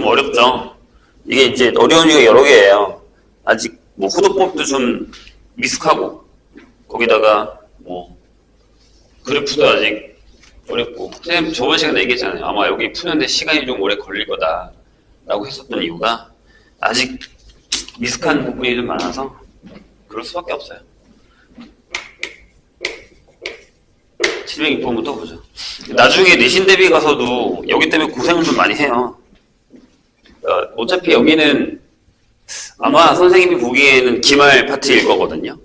좀 어렵죠. 이게 이제 어려운 이유가 여러 개예요. 아직 뭐 호도법도 좀 미숙하고, 거기다가 뭐 그래프도 아직 어렵고. 선생님 저번 시간에 얘기했잖아요. 아마 여기 푸는데 시간이 좀 오래 걸릴 거다 라고 했었던 이유가 아직 미숙한 부분이 좀 많아서 그럴 수밖에 없어요. 706번부터 보죠. 나중에 내신 대비 가서도 여기 때문에 고생을 좀 많이 해요. 어차피 여기는 아마 선생님이 보기에는 기말 파트일 거거든요.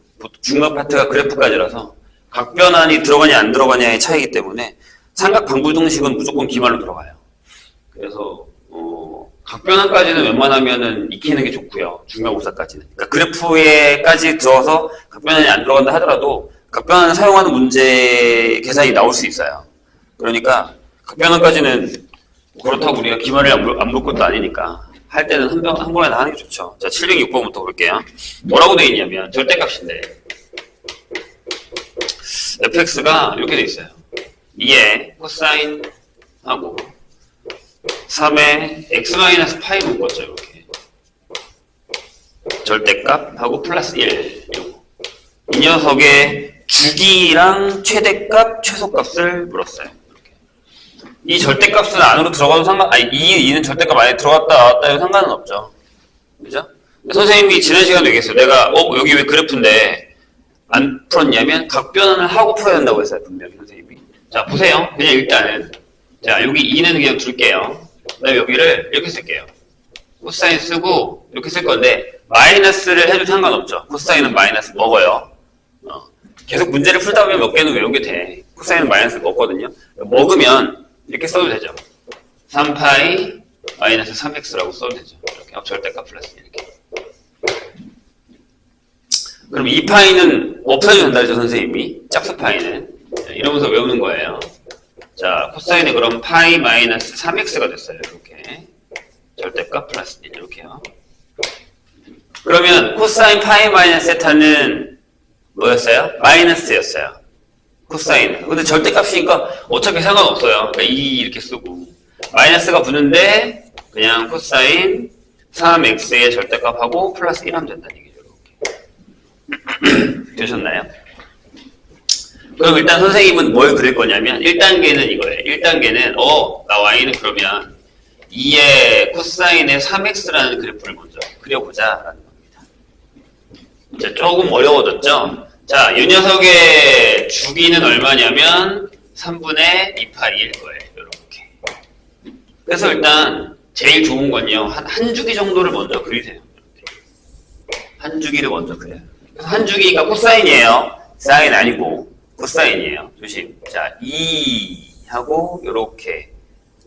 중간 파트가 그래프까지라서 각 변환이 들어가냐 안 들어가냐의 차이기 때문에 삼각 방불등식은 무조건 기말로 들어가요. 그래서 각 변환까지는 웬만하면은 익히는 게 좋고요. 중간고사까지는. 그러니까 그래프에까지 들어가서 각 변환이 안 들어간다 하더라도 각 변환을 사용하는 문제 계산이 나올 수 있어요. 그러니까 각 변환까지는 그렇다고 우리가 기말을 안 볼 것도 아니니까 할 때는 한 번에 다 하는 게 좋죠. 자, 706번부터 볼게요. 뭐라고 되어 있냐면 절대값인데 fx가 이렇게 되어 있어요. 2에 코사인하고 3에 x-파이 묶었죠. 이렇게 절대값하고 플러스 1 이 녀석의 주기랑 최대값, 최소값을 물었어요. 이렇게. 이 절대값은 안으로 들어가도 이는 절대값 안에 들어갔다 나왔다 해도 상관은 없죠. 그죠? 선생님이 지난 시간에 얘기했어요. 내가 여기 왜 그래프인데 안 풀었냐면 각 변환을 하고 풀어야 된다고 했어요. 분명히 선생님이. 자, 보세요. 그냥 일단은 자, 여기 2는 그냥 둘게요. 그다음에 여기를 이렇게 쓸게요. 코사인 쓰고 이렇게 쓸 건데 마이너스를 해도 상관없죠. 코사인은 마이너스 먹어요. 계속 문제를 풀다 보면 몇 개는 외우게 돼. 코사인은 마이너스 먹거든요. 먹으면 이렇게 써도 되죠. 3파이 마이너스 3x라고 써도 되죠. 이렇게 절대값 플러스 이렇게. 그럼 2파이는 없애도 된다 했죠, 선생님이. 짝수파이는. 이러면서 외우는 거예요. 자, 코사인이 그럼 파이 마이너스 3x가 됐어요. 이렇게. 절대값 플러스 1 이렇게요. 그러면 코사인 파이 마이너스 세타는 뭐였어요? 마이너스였어요. 코사인은. 근데 절대값이니까 어차피 상관없어요. 그러니까 2 이렇게 쓰고. 마이너스가 붙는데 그냥 코사인 3x의 절대값하고 플러스 1 하면 된다는 얘기죠. 이렇게. 되셨나요? 그럼 일단 선생님은 뭘 그릴 거냐면 1단계는 이거예요. 1단계는 나 y는 그러면 2의 코사인의 3x라는 그래프를 먼저 그려보자 라는 겁니다. 이제 조금 어려워졌죠? 자, 이 녀석의 주기는 얼마냐면 3분의 2파이일 거예요. 이렇게. 그래서 일단 제일 좋은 건요. 한 주기 정도를 먼저 그리세요. 한 주기를 먼저 그려요. 한 주기가 코사인이에요. 사인 아니고 코사인이에요. 조심. 자, 2 하고 요렇게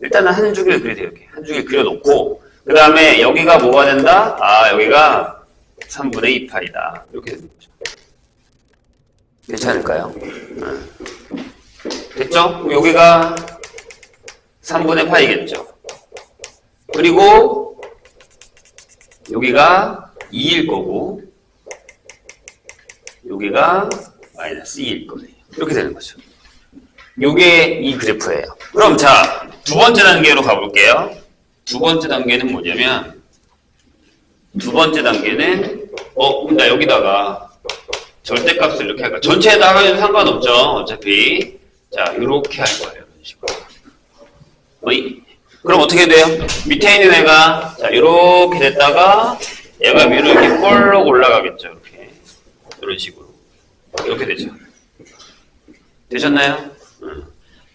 일단은 한 주기를 그리세요. 이렇게 한 주기를 그려놓고 그 다음에 여기가 뭐가 된다? 여기가 3분의 2파이다. 이렇게 되는 거죠. 괜찮을까요? 됐죠? 그럼 여기가 3분의 파이겠죠. 그리고 여기가 2일 거고 여기가 마이너스 2일 거예요. 이렇게 되는 거죠. 요게 이 그래프예요. 그럼 자, 두 번째 단계로 가볼게요. 두 번째 단계는 뭐냐면 두 번째 단계는 나 여기다가 절대값을 이렇게 할까? 전체에다 하면 상관없죠. 어차피. 자, 이렇게 할 거예요. 이런 식으로. 그럼 어떻게 돼요? 밑에 있는 애가, 자, 이렇게 됐다가, 얘가 위로 이렇게 꼴록 올라가겠죠. 이렇게. 이런 식으로. 이렇게 되죠. 되셨나요?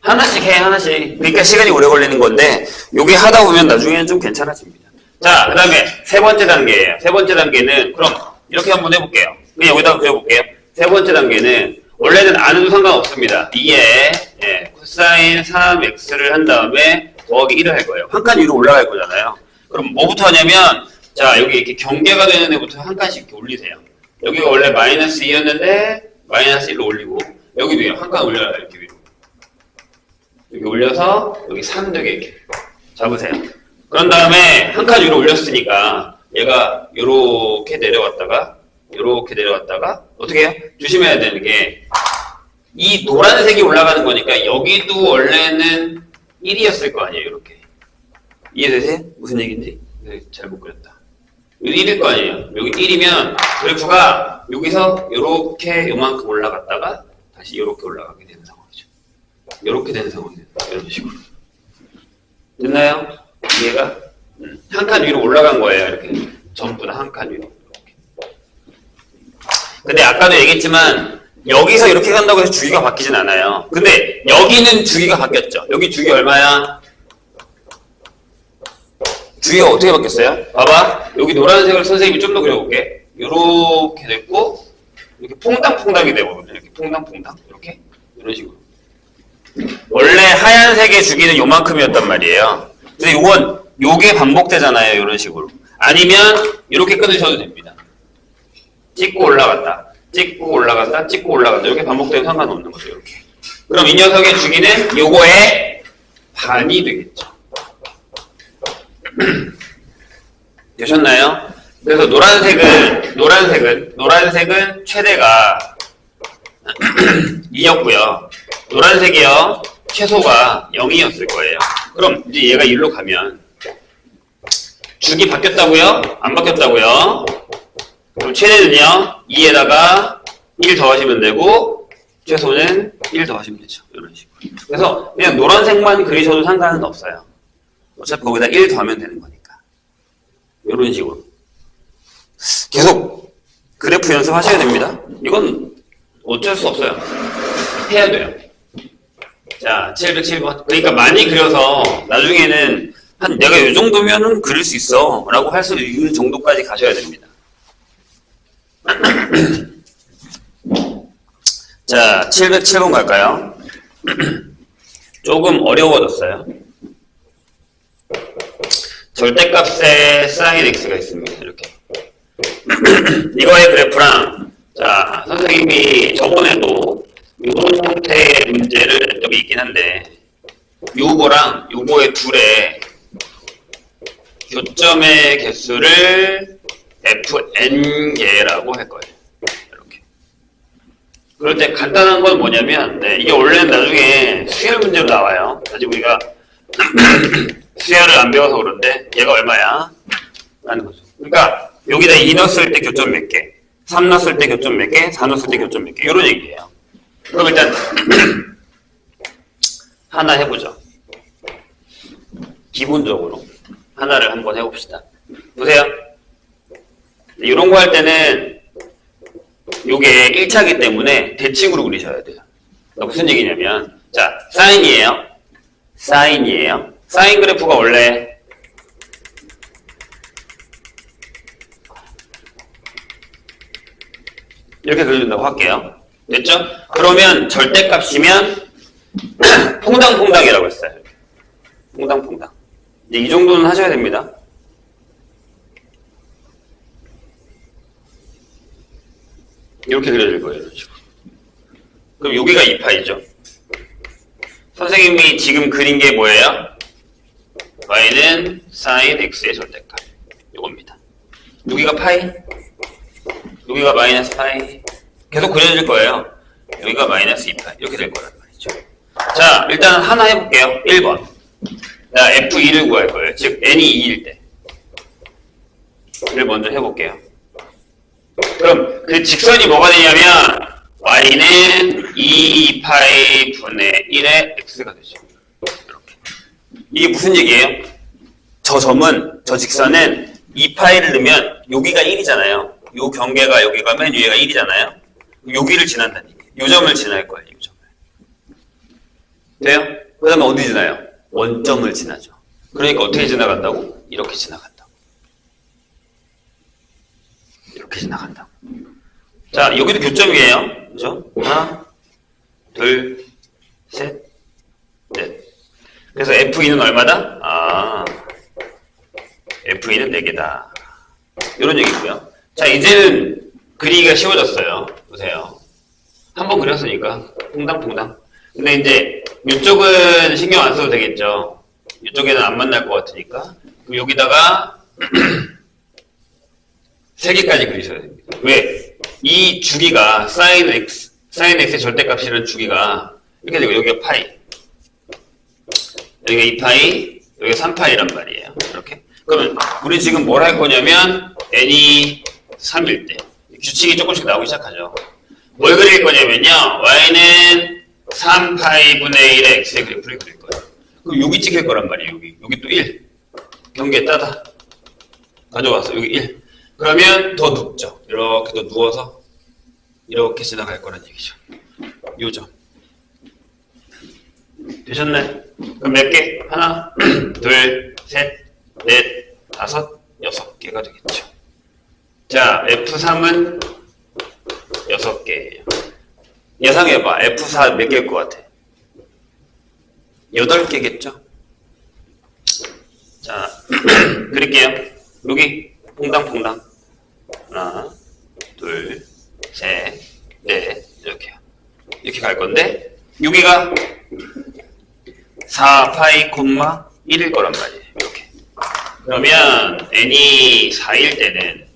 하나씩 해, 하나씩. 그러니까 시간이 오래 걸리는 건데, 요게 하다 보면 나중에는 좀 괜찮아집니다. 자, 그 다음에 세 번째 단계예요. 세 번째 단계는, 그럼, 이렇게 한번 해볼게요. 그냥 여기다가 그려볼게요. 세 번째 단계는 원래는 안 해도 상관없습니다. 2에 코사인 3x를 한 다음에 더하기 1을 할 거예요. 한 칸 위로 올라갈 거잖아요. 그럼 뭐부터 하냐면 자, 여기 이렇게 경계가 되는 애부터 한 칸씩 이렇게 올리세요. 여기가 원래 마이너스 2였는데 마이너스 1로 올리고 여기도요. 한 칸 올려라 이렇게 위로. 여기 올려서 여기 3 되게 이렇게 잡으세요. 그런 다음에 한 칸 위로 올렸으니까 얘가 요렇게 내려왔다가 이렇게 내려왔다가 어떻게 해요? 조심해야 되는 게 이 노란색이 올라가는 거니까 여기도 원래는 1이었을 거 아니에요. 이렇게 이해되세요? 무슨 얘기인지? 네, 잘못 그렸다. 여기 1일 거 아니에요. 여기 1이면 그래프가 여기서 이렇게 요만큼 올라갔다가 다시 이렇게 올라가게 되는 상황이죠. 이렇게 되는 상황이에요. 이런 식으로. 됐나요? 이해가? 한 칸 위로 올라간 거예요. 이렇게. 전부 다 한 칸 위로. 이렇게. 근데 아까도 얘기했지만 여기서 이렇게 간다고 해서 주기가 바뀌진 않아요. 근데 여기는 주기가 바뀌었죠. 여기 주기 얼마야? 주기가 어떻게 바뀌었어요? 봐봐. 여기 노란색을 선생님이 좀 더 그려볼게. 이렇게 됐고 이렇게 퐁당퐁당이 되거든요. 이렇게 퐁당퐁당. 이렇게. 이런 식으로. 원래 하얀색의 주기는 요만큼이었단 말이에요. 근데 요게 반복되잖아요. 이런 식으로. 아니면 이렇게 끊으셔도 됩니다. 찍고 올라갔다. 찍고 올라갔다. 찍고 올라갔다. 이렇게 반복되면 상관없는 거죠. 이렇게. 그럼 이 녀석의 주기는 요거의 반이 되겠죠. 되셨나요? 그래서 노란색은 최대가 2였고요. 노란색이요. 최소가 0이었을 거예요. 그럼 이제 얘가 1로 가면 주기 바뀌었다고요? 안 바뀌었다고요? 그럼 최대는요. 2에다가 1 더하시면 되고 최소는 1 더하시면 되죠. 이런 식으로. 그래서 그냥 노란색만 그리셔도 상관은 없어요. 어차피 거기다 1 더하면 되는 거니까. 이런 식으로. 계속 그래프 연습하셔야 됩니다. 이건 어쩔 수 없어요. 해야 돼요. 자, 707번. 그러니까 많이 그려서 나중에는 한 내가 이 정도면은 그릴 수 있어 라고 할 수 있는 정도까지 가셔야 됩니다. 자, 707번 갈까요? 조금 어려워졌어요. 절대값에 sin x가 있습니다. 이렇게. 이거의 그래프랑, 자, 선생님이 저번에도 이런 형태의 문제를 낸 적이 있긴 한데, 요거랑 요거의 둘의 교점의 개수를 fn개라고 할 거예요. 이렇게. 그럴 때 간단한 건 뭐냐면, 네, 이게 원래는 나중에 수열 문제로 나와요. 아직 우리가 수열을 안 배워서 그런데 얘가 얼마야? 라는 거죠. 그러니까 여기다 2 넣었을 때 교점 몇 개, 3 넣었을 때 교점 몇 개, 4 넣었을 때 교점 몇 개, 이런 얘기예요. 그럼 일단 하나 해보죠. 기본적으로 하나를 한번 해봅시다. 보세요. 이런 거 할 때는 요게 1차기 때문에 대칭으로 그리셔야 돼요. 무슨 얘기냐면, 자, 사인이에요. 사인 그래프가 원래 이렇게 그려준다고 할게요. 됐죠? 그러면 절대값이면 퐁당퐁당이라고 했어요. 퐁당퐁당. 이제 이 정도는 하셔야 됩니다. 이렇게 그려질 거예요. 이런 식으로. 그럼 여기가 2파이죠. 선생님이 지금 그린 게 뭐예요? y는 sin x의 절대값. 이겁니다. 여기가 파이, 여기가 마이너스 파이. 계속 그려질 거예요. 여기가 마이너스 2파이. 이렇게 될 거란 말이죠. 자, 일단 하나 해볼게요. 1번. 나 f2를 구할 거예요. 즉, n이 2일 때. 를 먼저 해볼게요. 그럼 그 직선이 뭐가 되냐면 y는 2파이 분의 1의 x가 되죠. 이렇게. 이게 무슨 얘기예요? 저 직선은 2파이를 넣으면 여기가 1이잖아요. 요 경계가 여기가 맨 위에가 1이잖아요. 여기를 지난다는 얘기예요. 요 점을 지날 거예요. 요 점을. 돼요? 그 다음에 어디 지나요? 원점을 지나죠. 그러니까 어떻게 지나간다고? 이렇게 지나간다고. 이렇게 지나간다고. 자, 여기도 교점이에요. 그죠? 하나, 둘, 셋, 넷. 그래서 F2는 얼마다? 아, F2는 4개다. 이런 얘기고요. 자, 이제는 그리기가 쉬워졌어요. 보세요. 한번 그렸으니까 퐁당퐁당. 근데 이제 이쪽은 신경 안 써도 되겠죠. 이쪽에는 안 만날 것 같으니까. 그럼 여기다가 3개까지 그리셔야 됩니다. 왜? 이 주기가 sin x의 절대값이라는 주기가 이렇게 되고 여기가 파이, 여기가 2파이, 여기가 3파이란 말이에요. 그러면 우리 지금 뭘 할 거냐면 n이 3일 때 규칙이 조금씩 나오기 시작하죠. 뭘 그릴 거냐면요. y는 3파이분의 1의 x의 그래프를 그릴 거예요. 그럼 여기 찍힐 거란 말이에요. 여기 또 1. 경계에 따다. 가져와서 여기 1. 그러면 더 눕죠. 이렇게 더 누워서 이렇게 지나갈 거란 얘기죠. 요점. 되셨나요? 그럼 몇 개? 하나, 둘, 셋, 넷, 다섯, 6개가 되겠죠. 자, F3은 6개예요. 예상해봐. F4 몇 개일 것 같아? 8개겠죠? 자, 그릴게요. 여기 퐁당퐁당. 하나, 둘, 셋, 넷, 이렇게요. 이렇게 갈 건데 여기가 4파이, 1일 거란 말이에요. 이렇게. 그러면 n이 4일 때는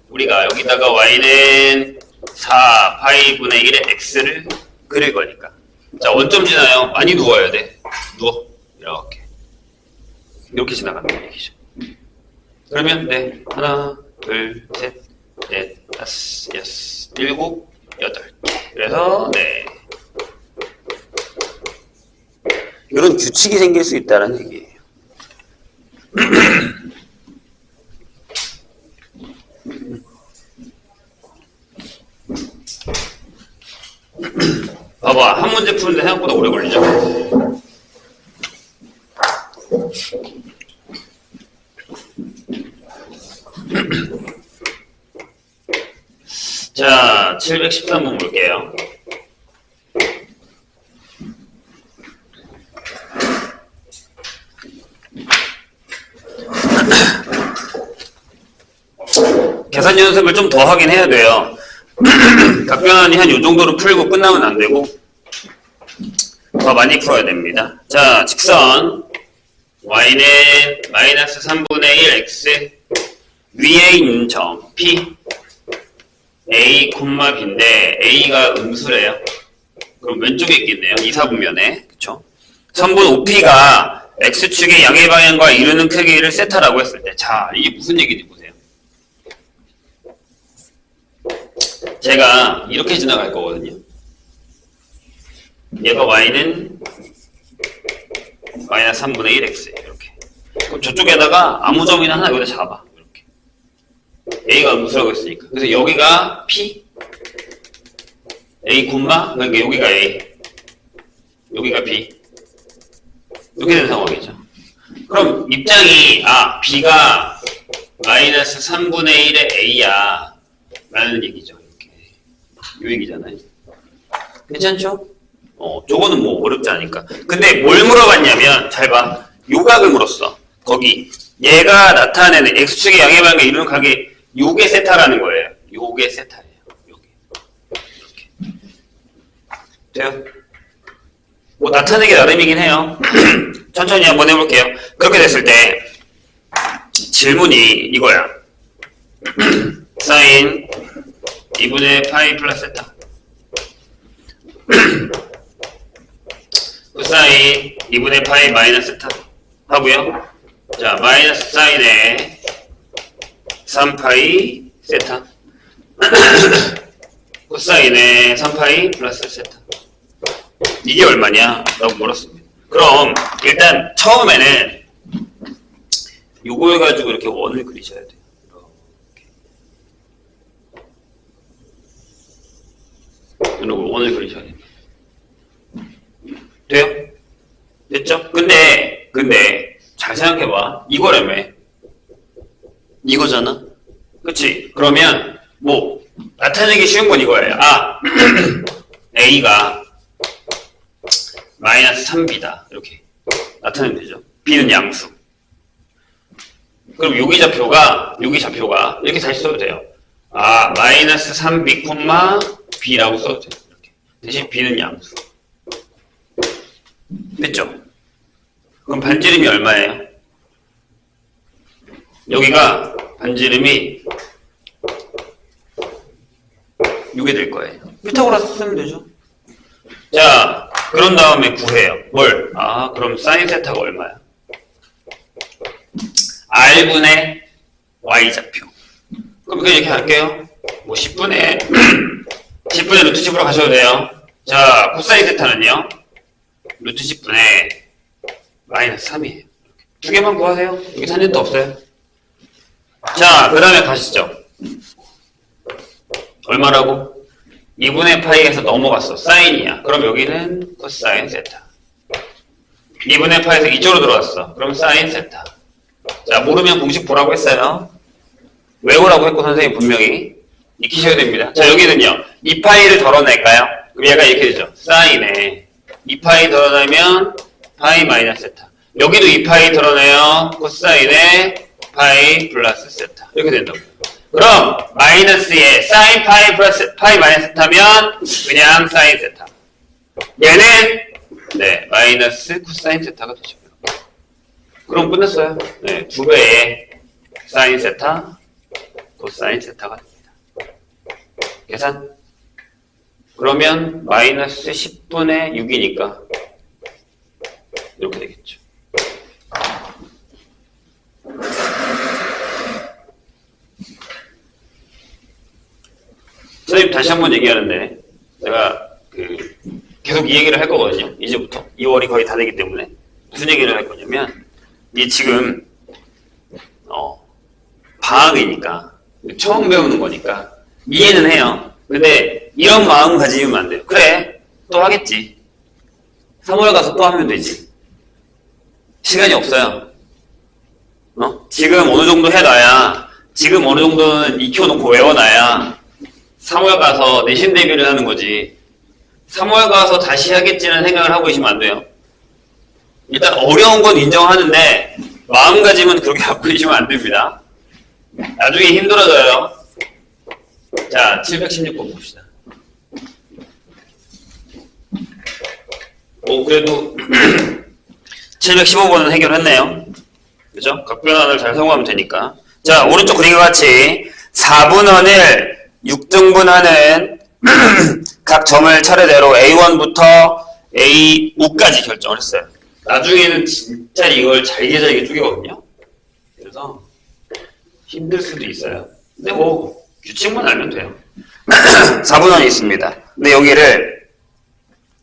우리가 여기다가 y는 4파이분의 1의 x를 그릴 거니까. 자, 원점 지나요. 많이 누워야 돼. 누워. 이렇게 지나간다는 얘기죠. 그러면 네, 하나, 둘, 셋, 넷, 다섯, 여섯, 일곱, 8개. 그래서 네. 이런 규칙이 생길 수 있다는 얘기예요. 봐봐, 한 문제 푸는데 생각보다 오래 걸리죠? 자, 713번 볼게요. 계산 연습을 좀 더 하긴 해야 돼요. 답변이 한 요 정도로 풀고 끝나면 안 되고 더 많이 풀어야 됩니다. 자, 직선 y는 마이너스 3분의 1 x 위에 있는 점 P A, B인데 A가 음수래요. 그럼 왼쪽에 있겠네요. 2, 4분면에. 그쵸? 선분 OP가 X축의 양의 방향과 이루는 크기를 세타라고 했을 때. 자, 이게 무슨 얘기인지 보세요. 제가 이렇게 지나갈 거거든요. 얘가 Y는 마이너스 3분의 1X. 이렇게. 그럼 저쪽에다가 아무 점이나 하나 여기다 잡아. 이렇게. A가 음수라고 했으니까. 그래서 여기가 P, A, 그러니까 여기가 A, 여기가 B. 이렇게 된 상황이죠. 그럼 입장이, B가 마이너스 3분의 1의 A야. 라는 얘기죠. 이렇게. 이 얘기잖아요. 괜찮죠? 저거는 뭐 어렵지 않으니까. 근데 뭘 물어봤냐면, 잘 봐. 요각을 물었어. 거기. 얘가 나타내는 X축의 양의 방향과 이루는 각이 요게 세타라는 거예요. 요게 세타예요. 요게. 이렇게. 돼요? 뭐 나타내기 나름이긴 해요. 천천히 한번 해볼게요. 그렇게 됐을 때 질문이 이거야. 사인 2분의 파이 플러스 세타 코사인 2분의 파이 마이너스 세타 하고요. 자, 마이너스 사인에 3파이 세타 코사인에 3파이 플러스 세타. 이게 얼마냐? 라고 물었습니다. 그럼 일단 처음에는 요걸 가지고 이렇게 원을 그리셔야 돼요. 이렇게 원을 그리셔야 됩니다. 돼요? 됐죠? 근데 잘 생각해봐. 이거라며. 이거잖아? 그치? 그러면 뭐 나타내기 쉬운 건 이거예요. A가 마이너스 3B다. 이렇게 나타내면 되죠. B는 양수. 그럼 여기 좌표가 이렇게 다시 써도 돼요. 마이너스 3B, B라고 써도 돼요. 이렇게. 대신 B는 양수. 됐죠? 그럼 반지름이 얼마예요? 여기가 반지름이 이게 될 거예요. 피타고라스 쓰면 되죠. 자, 그런 다음에 구해요. 뭘? 그럼 사인 세타가 얼마야? R분의 Y좌표. 그럼 그냥 이렇게 할게요. 뭐 10분의 10분의 루트 10으로 가셔도 돼요. 자, 코사인 세타는요. 루트 10분의 마이너스 3이에요. 두 개만 구하세요. 여기 탄젠트 없어요. 자, 그 다음에 가시죠. 얼마라고? 2분의 파이에서 넘어갔어. 사인이야. 그럼 여기는 코사인 세타. 2분의 파이에서 이쪽으로 들어갔어. 그럼 사인 세타. 자, 모르면 공식 보라고 했어요. 외우라고 했고 선생님 분명히 익히셔야 됩니다. 자, 여기는요. 2파이를 덜어낼까요? 그럼 얘가 이렇게 되죠. 사인에 2파이 덜어내면 파이 마이너스 세타. 여기도 2파이 덜어내요. 코사인에 파이 플러스 세타. 이렇게 된다고. 그럼 마이너스에 사인 파이 플러스 파이 마이너스 세타면 그냥 사인 세타. 얘는 네 마이너스 코사인 세타가 되죠. 그럼 끝났어요. 네, 2배의 사인 세타, 코사인 세타가 됩니다. 계산. 그러면 마이너스 10분의 6이니까 이렇게 되겠죠. 선생님 다시 한번 얘기하는데 제가 계속 이 얘기를 할 거거든요. 이제부터 2월이 거의 다 되기 때문에 무슨 얘기를 할 거냐면 이 지금 방학이니까 처음 배우는 거니까 이해는 해요. 근데 이런 마음 가지면 안 돼요. 그래 또 하겠지. 3월 가서 또 하면 되지. 시간이 없어요. 지금 어느 정도 해놔야 지금 어느 정도는 익혀놓고 외워놔야 3월 가서 내신 대비를 하는 거지. 3월 가서 다시 하겠지는 생각을 하고 계시면 안 돼요. 일단 어려운 건 인정하는데 마음가짐은 그렇게 갖고 계시면 안 됩니다. 나중에 힘들어져요. 자, 716번 봅시다. 오, 그래도 715번은 해결했네요. 그죠? 각변환을 잘 사용하면 되니까. 자, 오른쪽 그림과 같이 4분원을 6등분하는 각 점을 차례대로 A1부터 A5까지 결정을 했어요. 나중에는 진짜 이걸 잘게 쪼개거든요. 그래서 힘들 수도 있어요. 근데 뭐 규칙만 알면 돼요. 4분원이 있습니다. 근데 여기를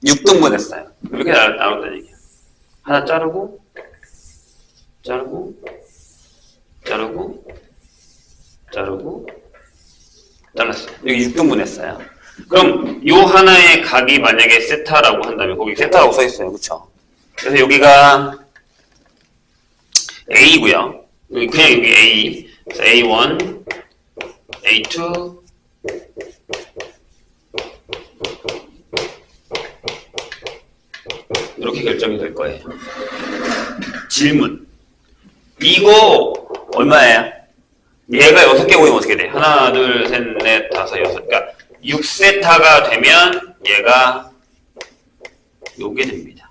6등분 했어요. 이렇게 나온다는 얘기예요. 하나 자르고 잘랐어요. 여기 6등분 했어요. 그럼 요 하나의 각이 만약에 세타라고 한다면 거기 세타라고 써있어요. 그쵸? 그래서 여기가 A고요. 그냥 여기 A. 그래서 A1, A2, 이렇게 결정이 될 거예요. 질문. 이거 얼마예요? 얘가 6개 모이면 어떻게 돼? 하나, 둘, 셋, 넷, 다섯, 여섯. 그러니까 6세타가 되면 얘가 요게 됩니다.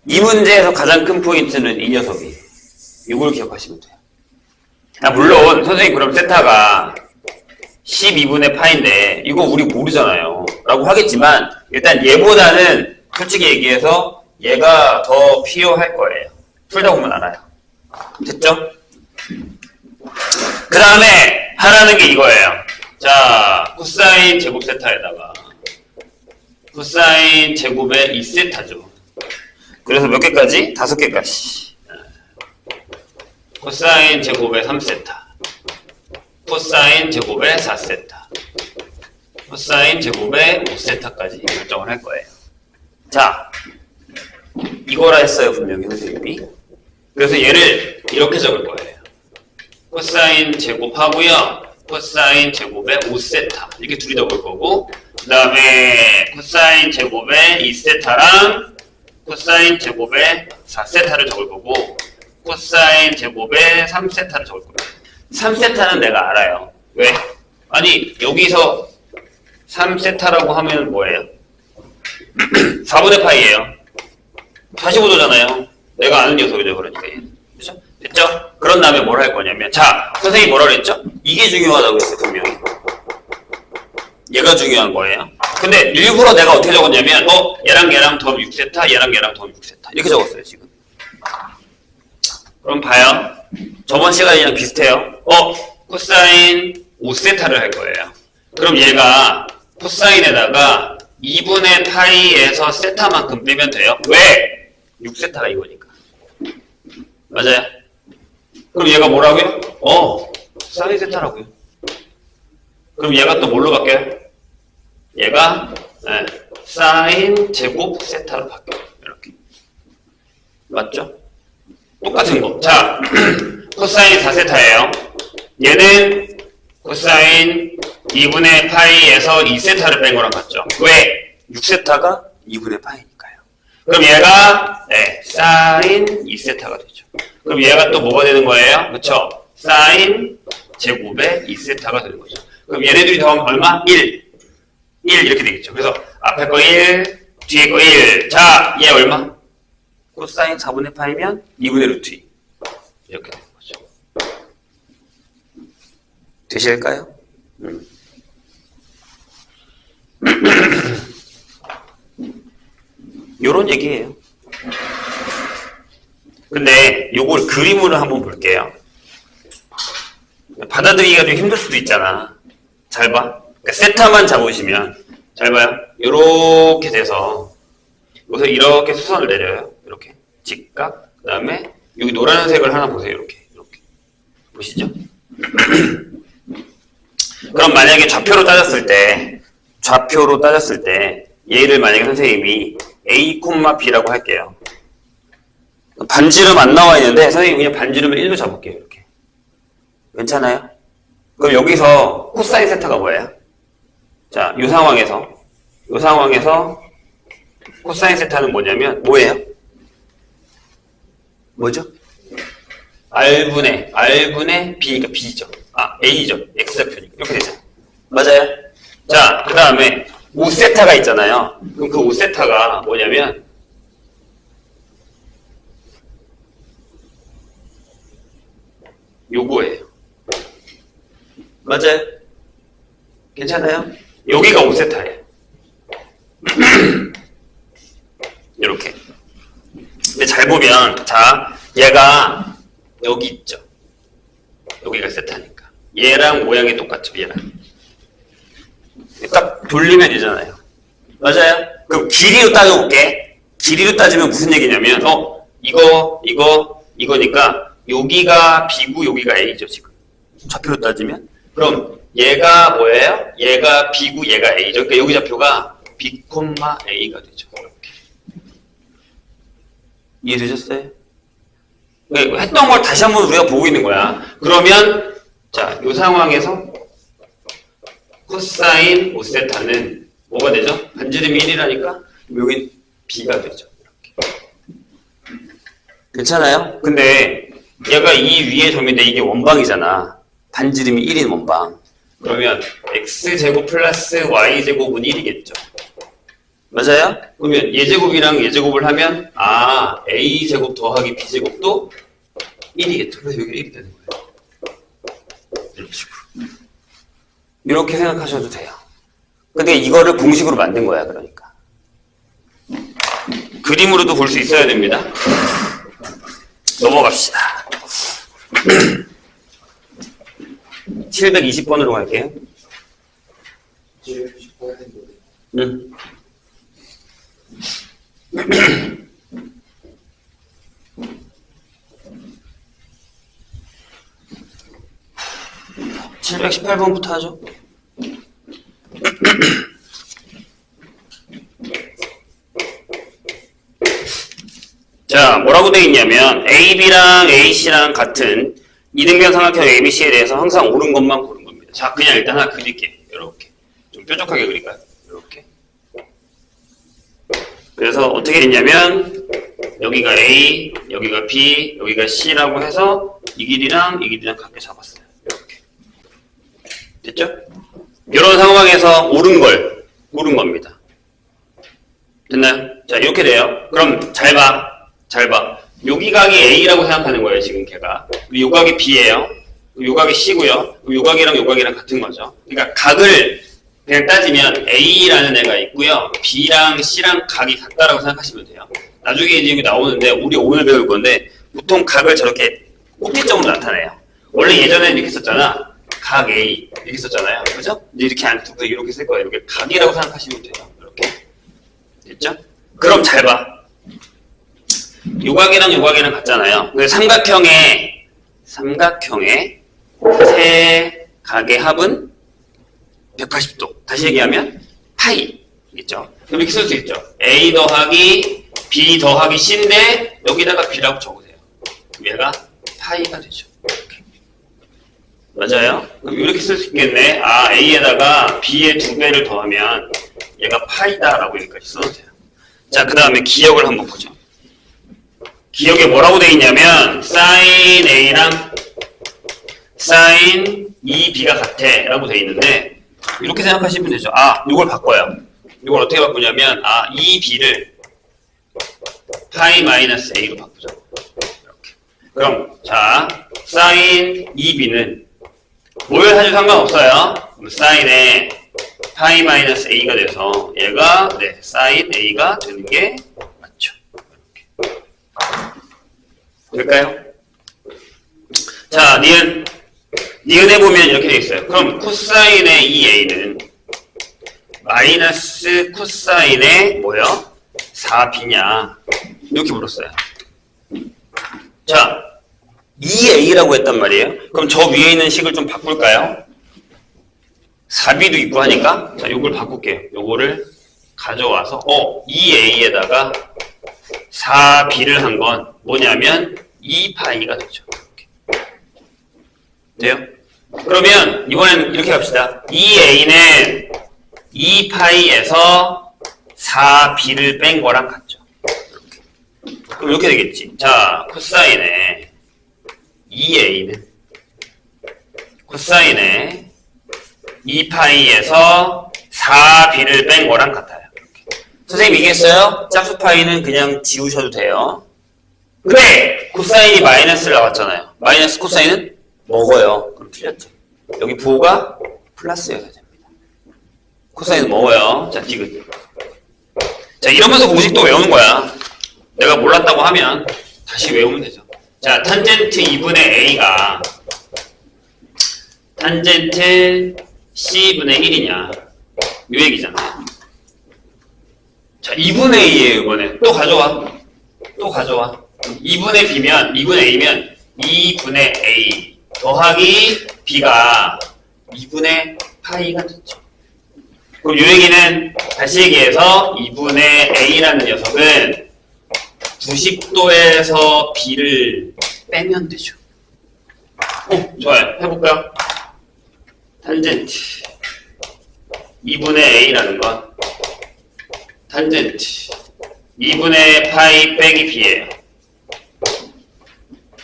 이 문제에서 가장 큰 포인트는 이 녀석이. 이걸 기억하시면 돼요. 물론 선생님 그럼 세타가 12분의 파인데 이거 우리 모르잖아요. 라고 하겠지만 일단 얘보다는 솔직히 얘기해서 얘가 더 필요할 거예요. 풀다 보면 알아요. 됐죠? 그 다음에 하라는 게 이거예요. 자, 코사인 제곱 세타에다가 코사인 제곱의 2세타죠. 그래서 몇 개까지? 5개까지. 코사인 제곱의 3세타, 코사인 제곱의 4세타, 코사인 제곱의 5세타까지 결정을 할 거예요. 자, 이거라 했어요 분명히 선생님이. 그래서 얘를 이렇게 적을 거예요. 코사인 제곱하고요, 코사인 제곱의 5세타 이렇게 둘이 적을 거고, 그 다음에 코사인 제곱의 2세타랑 코사인 제곱의 4세타를 적을 거고, 코사인 제곱의 3세타를 적을 거예요. 3세타는 내가 알아요. 왜? 아니 여기서 3세타라고 하면 뭐예요? 4분의 파이예요. 45도잖아요. 내가 아는 녀석이죠. 그러니까 얘는. 그렇죠? 됐죠? 그런 다음에 뭘 할 거냐면, 자, 선생님이 뭐라 그랬죠? 이게 중요하다고 했어요. 분명히. 얘가 중요한 거예요. 근데 일부러 내가 어떻게 적었냐면 얘랑 얘랑 더하면 6세타, 얘랑 얘랑 더하면 6세타 이렇게 적었어요. 지금 그럼 봐요. 저번 시간이랑 비슷해요. 코사인 5세타를 할 거예요. 그럼 얘가 코사인에다가 2분의 파이에서 세타만큼 빼면 돼요. 왜? 6세타가 이거니까. 맞아요? 그럼 얘가 뭐라고요? 사인 세타라고요. 그럼 얘가 또 뭘로 바뀌어요? 얘가 사인 제곱 세타로 바뀌어요. 이렇게. 맞죠? 똑같은 거. 자, 코사인 4세타예요. 얘는 코사인 2분의 파이에서 2세타를 뺀 거랑 같죠? 왜? 6세타가 2분의 파이니까요. 그럼 얘가 사인 2세타가 되죠. 그럼 얘가 또 뭐가 되는 거예요? 그쵸? 사인 제곱의 2세타가 되는 거죠. 그럼 얘네들이 더하면 얼마? 1 이렇게 되겠죠. 그래서 앞에 거 1, 뒤에 거 1. 자, 얘 얼마? 코사인 4분의 파이면 2분의 루트 2. 이렇게 되는 거죠. 되실까요? 요런 얘기예요. 근데 요걸 그림으로 한번 볼게요. 받아들이기가 좀 힘들 수도 있잖아. 잘 봐. 그러니까 세타만 잡으시면 잘 봐요. 요렇게 돼서 여기서 이렇게 수선을 내려요. 이렇게 직각. 그 다음에 여기 노란색을 하나 보세요. 이렇게 보시죠. 그럼 만약에 좌표로 따졌을 때 얘를 만약에 선생님이 A, B라고 할게요. 반지름 안 나와 있는데 선생님이 그냥 반지름을 1로 잡을게요. 이렇게. 괜찮아요? 그럼 여기서 코사인 세타가 뭐예요? 자, 이 상황에서 코사인 세타는 뭐냐면 뭐예요? 뭐죠? R분의 B, 그러니까 B죠. A죠. X좌표니까. 이렇게 되죠. 맞아요? 자, 그 다음에 5세타가 있잖아요. 그럼 그 5세타가 뭐냐면 요거예요. 맞아요? 괜찮아요? 여기가 5세타예요. 이렇게. 근데 잘 보면, 자, 얘가 여기 있죠. 여기가 세타니까. 얘랑 모양이 똑같죠, 얘랑. 딱 돌리면 되잖아요. 맞아요? 그럼 길이로 따져볼게. 길이로 따지면 무슨 얘기냐면, 이거니까, 여기가 B고 여기가 A죠, 지금. 좌표로 따지면. 그럼 얘가 뭐예요? 얘가 B고 얘가 A죠. 그러니까 여기 좌표가 B, A가 되죠. 이렇게. 이해되셨어요? 했던 걸 다시 한번 우리가 보고 있는 거야. 그러면 자, 이 상황에서 코사인 5세타는 뭐가 되죠? 반지름이 1이라니까 여기 B가 되죠. 이렇게. 괜찮아요? 근데 얘가 이 위에 점인데 이게 원방이잖아. 반지름이 1인 원방. 그러면 x제곱 플러스 y제곱은 1이겠죠. 맞아요? 그러면 얘제곱이랑 얘제곱을 하면 a제곱 더하기 b제곱도 1이겠죠. 그래서 여기 1이 되는 거예요. 이런 식으로. 이렇게 생각하셔도 돼요. 근데 이거를 공식으로 만든 거야, 그러니까. 그림으로도 볼 수 있어야 됩니다. 넘어갑시다. 720번으로 갈게요. 720번. 응. (718번부터) 하죠. 자, 뭐라고 되어 있냐면 AB랑 AC랑 같은 이등변 삼각형 ABC에 대해서 항상 옳은 것만 고른 겁니다. 자, 그냥 일단 하나 그릴게요. 이렇게 좀 뾰족하게 그릴까요? 이렇게. 그래서 어떻게 됐냐면 여기가 A, 여기가 B, 여기가 C라고 해서 이 길이랑 같게 잡았어요. 이렇게. 됐죠? 이런 상황에서 옳은 걸 고른 겁니다. 됐나요? 자, 이렇게 돼요. 그럼 잘 봐. 여기 각이 A라고 생각하는 거예요, 지금 걔가. 요 각이 B예요. 요 각이 C고요. 요 각이랑 같은 거죠. 그러니까 각을 그냥 따지면 A라는 애가 있고요. B랑 C랑 각이 같다라고 생각하시면 돼요. 나중에 이제 여기 나오는데 우리 오늘 배울 건데 보통 각을 저렇게 꼭지점으로 나타내요. 원래 예전에는 이렇게 썼잖아. 각 A 이렇게 썼잖아요. 그죠? 근데 이렇게 안 쓰고 이렇게 쓸 거예요. 이렇게 각이라고 생각하시면 돼요. 이렇게. 됐죠? 그럼 잘 봐. 요각이랑 요각이랑 같잖아요. 근데 삼각형의 세 각의 합은 180도. 다시 얘기하면 파이. 있죠? 그럼 이렇게 쓸 수 있죠. A 더하기 B 더하기 C인데 여기다가 B라고 적으세요. 얘가 파이가 되죠. 이렇게. 맞아요? 그럼 이렇게 쓸 수 있겠네. 아, A에다가 B의 2배를 더하면 얘가 파이다라고 여기까지 써도 돼요. 자, 그 다음에 기역을 한번 보죠. 기역에 뭐라고 되어 있냐면 sin A랑 sin 2B가 같아 라고 되어 있는데 이렇게 생각하시면 되죠. 아, 이걸 바꿔요. 이걸 어떻게 바꾸냐면 2B를 파이 마이너스 A로 바꾸죠. 이렇게. 그럼 자, sin 2B는 뭘 해도 상관없어요. 그럼 sin에 파이 마이너스 A가 돼서 얘가 sin A가 되는 게 맞죠. 이렇게. 될까요? 자, 니은에 보면 이렇게 되어 있어요. 그럼 코사인의 2A는 마이너스 코사인의 뭐요? 4B냐 이렇게 물었어요. 자, 2A라고 했단 말이에요. 그럼 저 위에 있는 식을 좀 바꿀까요? 4B도 있고 하니까 자, 요걸 바꿀게요. 요거를 가져와서 2A에다가 4B를 한 건 뭐냐면 2파이가 되죠. 돼요? 그러면 이번엔 이렇게 갑시다. 2A는 2파이에서 4B를 뺀 거랑 같죠. 이렇게. 그럼 이렇게 되겠지. 자, 코사인의 2A는 코사인의 2파이에서 4B를 뺀 거랑 같아요. 이렇게. 선생님 얘기했어요? 짝수파이는 그냥 지우셔도 돼요. 그래! 코사인이 마이너스를 나왔잖아요. 마이너스 코사인은 먹어요. 그럼 틀렸죠. 여기 부호가 플러스여야 됩니다. 코사인은 먹어요. 자, 디귿. 자, 이러면서 공식도 외우는 거야. 내가 몰랐다고 하면 다시 외우면 되죠. 자, 탄젠트 2분의 A가 탄젠트 C분의 1이냐. 요 얘기잖아요. 자, 2분의 A예요, 이번에. 또 가져와. 또 가져와. 2분의 B면, 2분의 A면 2분의 A 더하기 B가 2분의 파이가 됐죠. 그럼 이 얘기는 다시 얘기해서 2분의 A라는 녀석은 90도에서 B를 빼면 되죠. 좋아요. 해볼까요? 탄젠트 2분의 A라는 건 탄젠트 2분의 파이 빼기 B예요.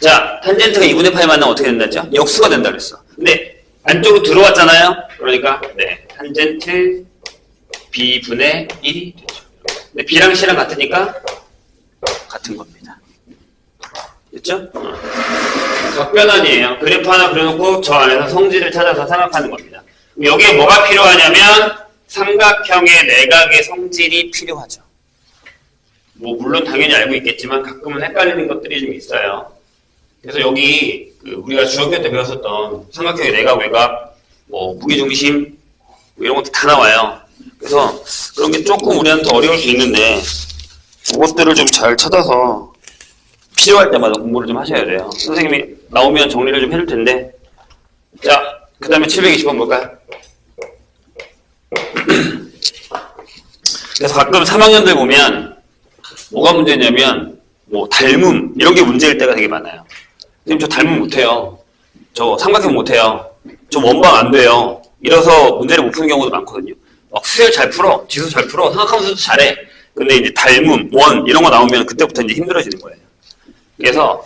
자, 탄젠트가 2분의 파이 만나면 어떻게 된다죠? 역수가 된다 그랬어. 근데 안쪽으로 들어왔잖아요. 그러니까 탄젠트 B분의 1이 되죠. 근데 B랑 C랑 같으니까 같은 겁니다. 됐죠? 각변환이에요. 그래프 하나 그려놓고 저 안에서 성질을 찾아서 생각하는 겁니다. 여기에 뭐가 필요하냐면 삼각형의 내각의 성질이 필요하죠. 뭐 물론 당연히 알고 있겠지만 가끔은 헷갈리는 것들이 좀 있어요. 그래서 여기 우리가 중학교 때 배웠었던 삼각형의 내각, 외각, 뭐 무게중심 뭐 이런 것도 다 나와요. 그래서 그런 게 조금 우리한테 어려울 수 있는데 그것들을 좀 잘 찾아서 필요할 때마다 공부를 좀 하셔야 돼요. 선생님이 나오면 정리를 좀 해줄 텐데. 자, 그 다음에 720번 볼까요? 그래서 가끔 3학년들 보면 뭐가 문제냐면 뭐 닮음 이런 게 문제일 때가 되게 많아요. 선생님 저 닮음 못해요. 저 삼각형 못해요. 저 원방 안 돼요. 이래서 문제를 못 푸는 경우도 많거든요. 막 수열 잘 풀어, 지수 잘 풀어, 생각하면서도 잘해. 근데 이제 닮음, 원 이런 거 나오면 그때부터 이제 힘들어지는 거예요. 그래서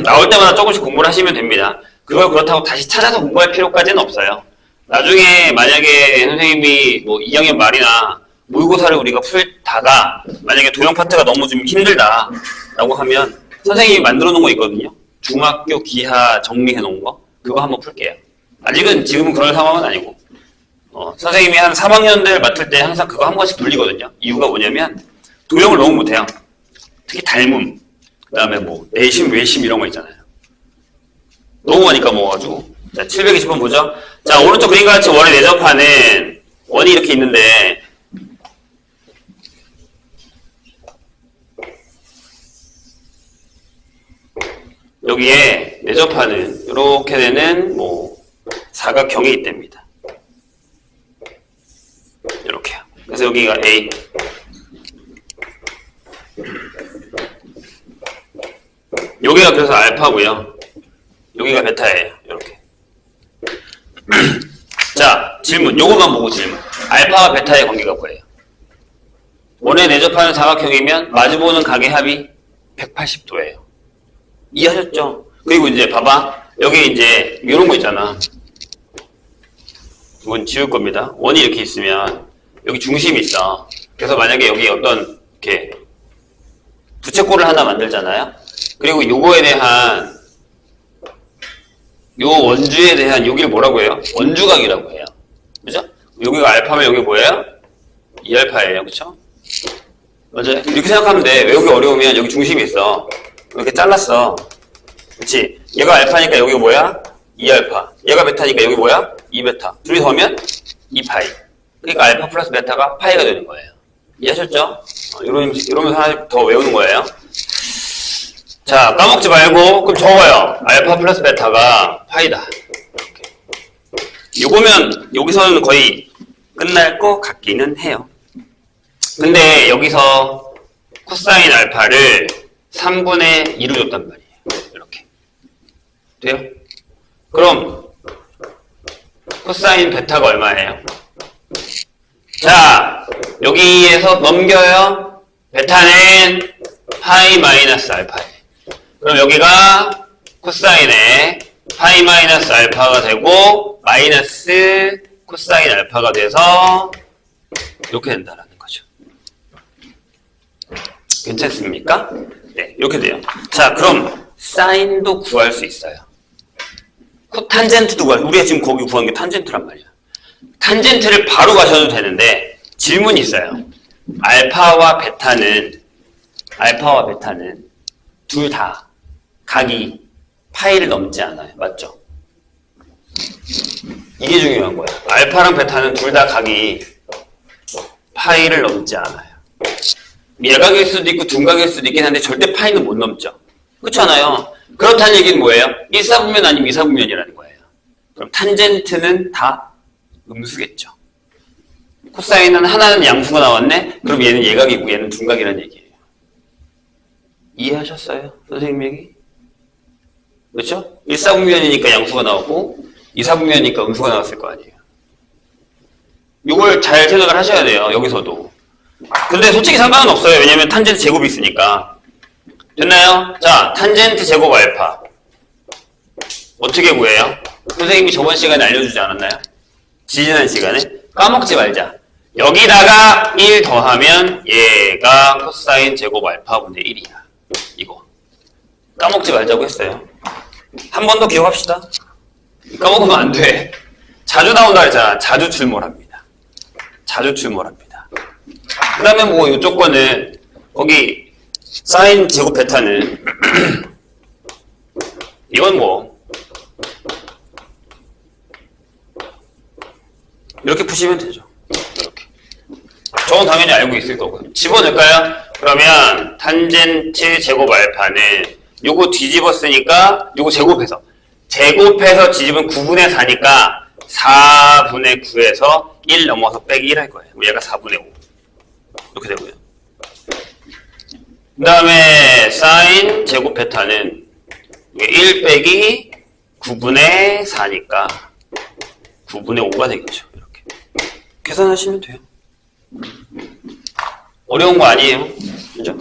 나올 때마다 조금씩 공부를 하시면 됩니다. 그걸 그렇다고 다시 찾아서 공부할 필요까지는 없어요. 나중에 만약에 선생님이 뭐 2학년 말이나 모의고사를 우리가 풀다가 만약에 도형 파트가 너무 좀 힘들다 라고 하면 선생님이 만들어 놓은 거 있거든요. 중학교 기하 정리해 놓은 거 그거 한번 풀게요. 아직은 지금은 그런 상황은 아니고 선생님이 한 3학년들 맡을 때 항상 그거 한 번씩 돌리거든요. 이유가 뭐냐면 도형을 너무 못해요. 특히 닮음 그 다음에 뭐 내심, 외심 이런 거 있잖아요. 너무 많이 까먹어가지고. 자, 720번 보죠. 자, 오른쪽 그림과 같이 원의 내접하는 원이 이렇게 있는데 여기에 내접하는 이렇게 되는 뭐 사각형이 있답니다. 이렇게요. 그래서 여기가 A. 여기가 그래서 알파고요. 여기가 베타예요. 이렇게. 자, 질문. 요것만 보고 질문. 알파와 베타의 관계가 뭐예요? 원에 내접하는 사각형이면 마주보는 각의 합이 180도예요. 이해하셨죠? 그리고 이제 봐봐. 여기 이제 이런 거 있잖아. 이건 지울 겁니다. 원이 이렇게 있으면 여기 중심이 있어. 그래서 만약에 여기 어떤 이렇게 부채꼴을 하나 만들잖아요. 그리고 요거에 대한 요 원주에 대한 여기를 뭐라고 해요? 원주각이라고 해요. 그죠? 여기가 알파면 여기 뭐예요? 2알파예요. 그쵸? 맞아요? 이렇게 생각하면 돼. 외우기 어려우면 여기 중심이 있어. 이렇게 잘랐어. 그치? 얘가 알파니까 여기 뭐야? 2알파. 얘가 베타니까 여기 뭐야? 2베타. 둘이 더하면 2파이. 그러니까 알파 플러스 베타가 파이가 되는 거예요. 이해하셨죠? 이러면서 하나 더 외우는 거예요. 자, 까먹지 말고 그럼 적어요. 알파 플러스 베타가 파이다. 이렇게. 요거면 여기서는 거의 끝날 것 같기는 해요. 근데 여기서 코사인 알파를 3분의 2로 줬단 말이에요. 이렇게. 돼요? 그럼 코사인 베타가 얼마예요? 자, 여기에서 넘겨요. 베타는 파이 마이너스 알파예요. 그럼 여기가 코사인의 파이 마이너스 알파가 되고 마이너스 코사인 알파가 돼서 이렇게 된다라는 거죠. 괜찮습니까? 네, 이렇게 돼요. 자, 그럼 사인도 구할 수 있어요. 코탄젠트도 구할. 우리가 지금 거기 구한 게 탄젠트란 말이야. 탄젠트를 바로 가셔도 되는데 질문이 있어요. 알파와 베타는 둘 다 각이 파이를 넘지 않아요. 맞죠? 이게 중요한 거예요. 알파랑 베타는 둘 다 각이 파이를 넘지 않아요. 예각일 수도 있고 둔각일 수도 있긴 한데 절대 파이는 못 넘죠. 그렇잖아요. 그렇다는 얘기는 뭐예요? 1사분면 아니면 2사분면이라는 거예요. 그럼 탄젠트는 다 음수겠죠. 코사인은 하나는 양수가 나왔네? 그럼 얘는 예각이고 얘는 둔각이라는 얘기예요. 이해하셨어요? 선생님 얘기? 그렇죠? 1사분면이니까 양수가 나오고 2사분면이니까 음수가 나왔을 거 아니에요. 이걸 잘 생각을 하셔야 돼요. 여기서도. 근데 솔직히 상관은 없어요. 왜냐면 탄젠트 제곱이 있으니까. 됐나요? 자, 탄젠트 제곱 알파. 어떻게 구해요? 선생님이 저번 시간에 알려주지 않았나요? 지지난 시간에? 까먹지 말자. 여기다가 1 더하면 얘가 코사인 제곱 알파분의 1이야. 이거. 까먹지 말자고 했어요. 한 번 더 기억합시다. 까먹으면 안 돼. 자주 나온다 그랬잖아. 자주 출몰합니다. 자주 출몰합니다. 그 다음에 뭐 이쪽 거는 거기 사인 제곱 베타는 이건 뭐 이렇게 푸시면 되죠. 이렇게. 저건 당연히 알고 있을 거고요. 집어넣을까요? 그러면 탄젠트 제곱 알파는 요거 뒤집었으니까 요거 제곱해서 뒤집으면 9분의 4니까 4분의 9에서 1 넘어서 빼기 1 할 거예요. 얘가 4분의 5 이렇게 되고요. 그 다음에 사인 제곱 베타는 1 빼기 9분의 4니까 9분의 5가 되겠죠. 이렇게 계산하시면 돼요. 어려운 거 아니에요. 그죠?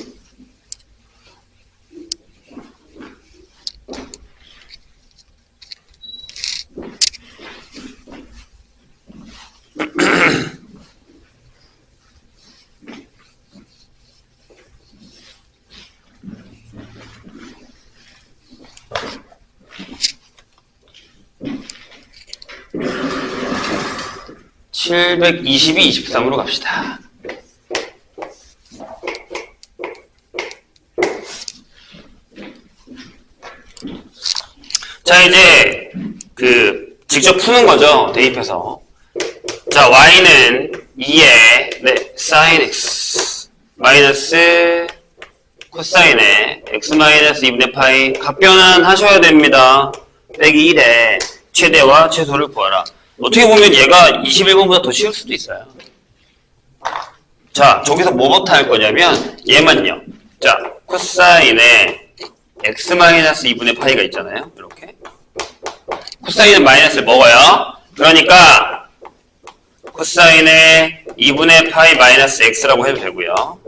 (722, 23으로) 갑시다. 자, 이제 직접 푸는 거죠. 대입해서. 자, y는 2의 sin x 마이너스 코사인의 x 마이너스 2분의 파이 각변환 하셔야 됩니다. 빼기 1의 최대와 최소를 구하라. 어떻게 보면 얘가 21번보다 더 쉬울 수도 있어요. 자, 저기서 뭐부터 할 거냐면 얘만요. 자, 코사인의 x 마이너스 2분의 파이가 있잖아요. 이렇게. 코사인은 마이너스를 먹어요. 그러니까 코사인의 2분의 파이 마이너스 x라고 해도 되고요.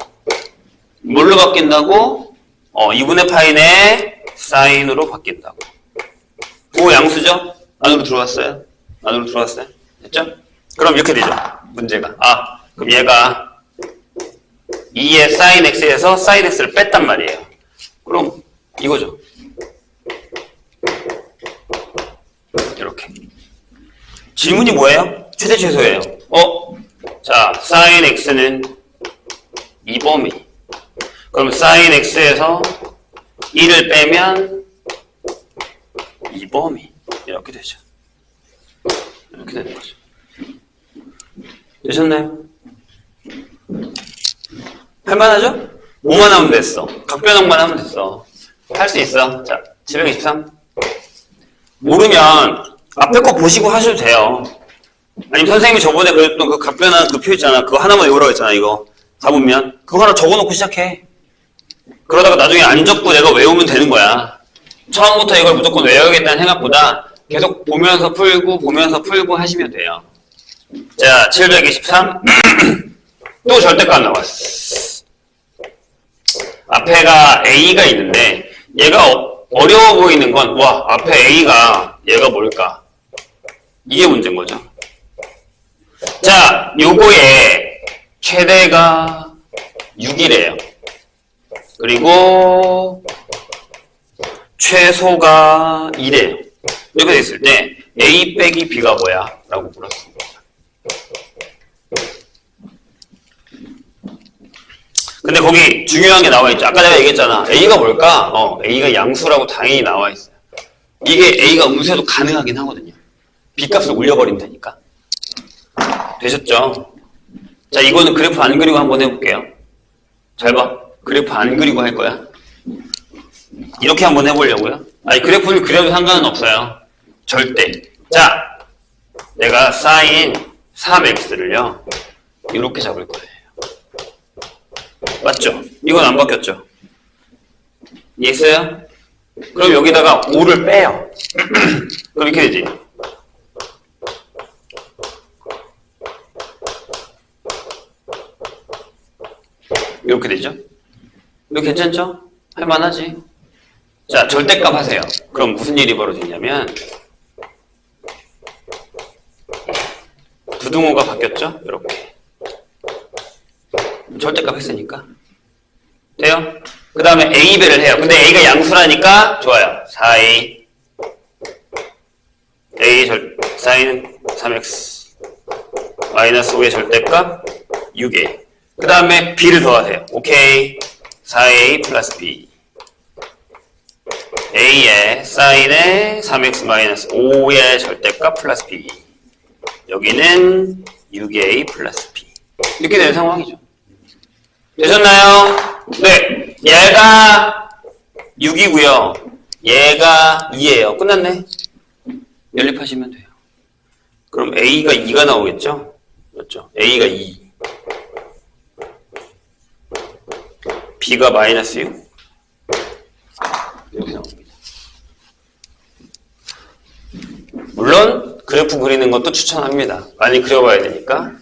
뭘로 바뀐다고? 2분의 파이네 사인으로 바뀐다고. 오, 양수죠? 안으로 들어왔어요? 안으로 들어왔어요? 됐죠? 그럼 이렇게 되죠. 문제가. 그럼 얘가 2의 sin x에서 sin x를 뺐단 말이에요. 그럼 이거죠. 이렇게. 질문이 뭐예요? 최대 최소예요. 자, sin x는 2범위. 그럼 sin x에서 1을 빼면 2범위. 이렇게 되죠. 이렇게 되는 거죠. 되셨나요? 할만하죠? 뭐만 하면 됐어. 각변환만 하면 됐어. 할 수 있어. 자, 723. 모르면 앞에 거 보시고 하셔도 돼요. 아니면 선생님이 저번에 그랬던 그 각변환 그 표 있잖아. 그거 하나만 외우라고 했잖아, 이거. 잡으면. 그거 하나 적어놓고 시작해. 그러다가 나중에 안 적고 내가 외우면 되는 거야. 처음부터 이걸 무조건 외워야겠다는 생각보다 계속 보면서 풀고 하시면 돼요. 자, 723. 또 절대값 나왔어. 앞에가 A가 있는데 얘가 어려워 보이는 건 앞에 A가 얘가 뭘까? 이게 문제인 거죠. 자, 요거의 최대가 6이래요. 그리고 최소가 2래요. 이렇게 됐을 때 A 빼기 B가 뭐야? 라고 물었습니다. 근데 거기 중요한 게 나와 있죠. 아까 내가 얘기했잖아. A가 뭘까? A가 양수라고 당연히 나와 있어요. 이게 A가 음수에도 가능하긴 하거든요. B 값을 올려버리면 되니까. 되셨죠? 자, 이거는 그래프 안 그리고 한번 해볼게요. 잘 봐. 그래프 안 그리고 할 거야. 이렇게 한번 해보려고요. 아니, 그래프를 그려도 상관은 없어요. 절대. 자, 내가 sin 3x를요. 이렇게 잡을 거예요. 맞죠? 이건 안 바뀌었죠? 이해했어요? 그럼 여기다가 5를 빼요. 그럼 이렇게 되지. 이렇게 되죠? 이거 괜찮죠? 할만하지? 자, 절대값 하세요. 그럼 무슨 일이 벌어지냐면 부등호가 바뀌었죠? 이렇게. 절대값 했으니까. 돼요? 그 다음에 A배를 해요. 근데 A가 양수라니까 좋아요. 4A Sa인 3X 마이너스 5의 절대값 6A. 그 다음에 B를 더하세요. 오케이. 4A 플러스 B. A의 사인의 3X 마이너스 5의 절대값 플러스 B. 여기는 6A 플러스 B. 이렇게 되는 상황이죠. 되셨나요? 네. 얘가 6이고요. 얘가 2예요. 끝났네. 연립하시면 돼요. 그럼 A가 2가 나오겠죠? 맞죠? A가 2. B가 마이너스 6. 이렇게 나옵니다. 물론 그래프 그리는 것도 추천합니다. 많이 그려봐야 되니까.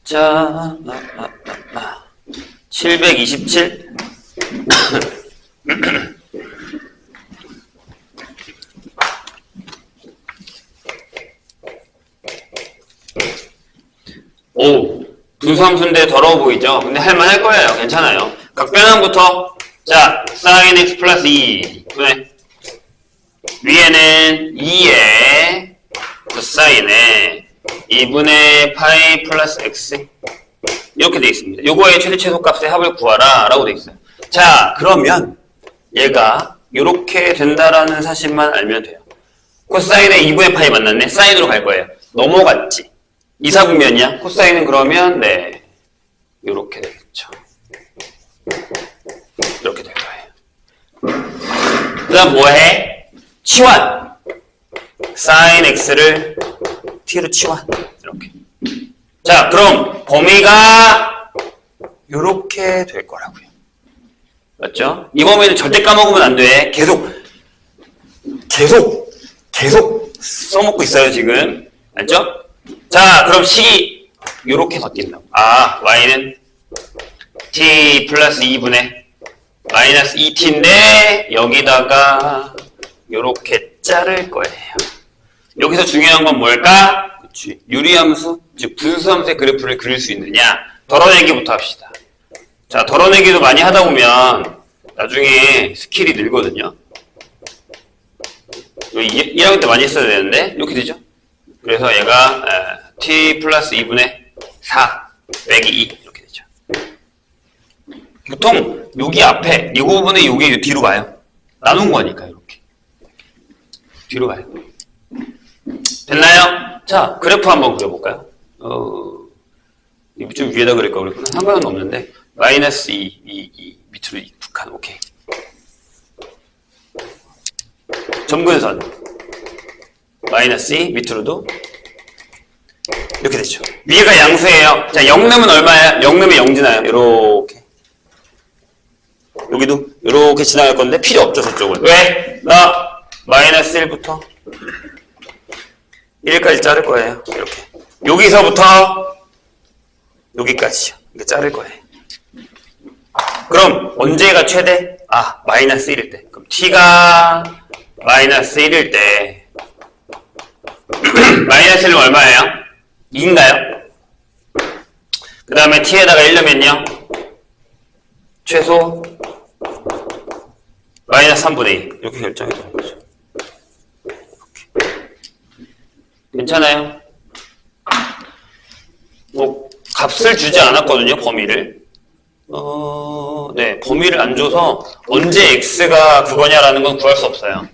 자, 727. 오, 분수함수인데 더러워 보이죠? 근데 할만할 거예요. 괜찮아요. 각변환부터. 자, sin x 플러스 2. 그래. 위에는 2의 코사인에 2분의 파이 플러스 x 이렇게 돼 있습니다. 요거의 최대 최소값의 합을 구하라 라고 돼 있어요. 자, 그러면 얘가 이렇게 된다라는 사실만 알면 돼요. 코사인의 2분의 파이 만났네. 사인으로 갈 거예요. 넘어갔지. 이사분면이야. 코사인은 그러면 네 이렇게 되겠죠. 이렇게 될 거예요. 그 다음 뭐해? 치환. 사인 x를 t로 치환. 이렇게. 자, 그럼 범위가 이렇게 될 거라고요. 맞죠? 이 범위는 절대 까먹으면 안 돼. 계속 써먹고 있어요, 지금. 알죠? 자, 그럼 식이 이렇게 바뀐다고. 아, y는 t 플러스 2분의 마이너스 2t인데 여기다가 이렇게 자를 거예요. 여기서 중요한 건 뭘까? 그치. 유리함수, 즉 분수함수의 그래프를 그릴 수 있느냐. 덜어내기부터 합시다. 자, 덜어내기도 많이 하다 보면 나중에 스킬이 늘거든요. 1학년 때 많이 했어야 되는데 이렇게 되죠. 그래서 얘가 t 플러스 2분의 4 빼기 2 이렇게 되죠. 보통 여기 앞에 이 부분에 여기 뒤로 가요. 나눈 거니까 이렇게 뒤로 가요. 됐나요? 자, 그래프 한번 그려볼까요? 좀 위에다 그릴 거 그랬구나. 상관은 없는데 마이너스 2 밑으로 2 북한. 오케이. 점근선 마이너스 2 밑으로도 이렇게 되죠. 위에가 양수예요. 자, 0 넣으면 얼마야? 0 넣으면 0 지나요. 요렇게. 여기도 요렇게 지나갈 건데 필요 없죠, 저쪽은. 왜? 나 마이너스 1부터 1까지 자를 거예요. 이렇게. 여기서부터 여기까지요. 이렇게 자를 거예요. 그럼 언제가 최대? 아, 마이너스 1일 때. 그럼 t가 마이너스 1일 때 마이너스 1은 얼마예요? 2인가요? 그 다음에 t에다가 1 넣으면요 최소 마이너스 3분의 2 이렇게 결정이 되는 거죠. 이렇게. 괜찮아요? 뭐 값을 주지 않았거든요, 범위를. 네, 범위를 안 줘서 언제 x가 그거냐라는 건 구할 수 없어요.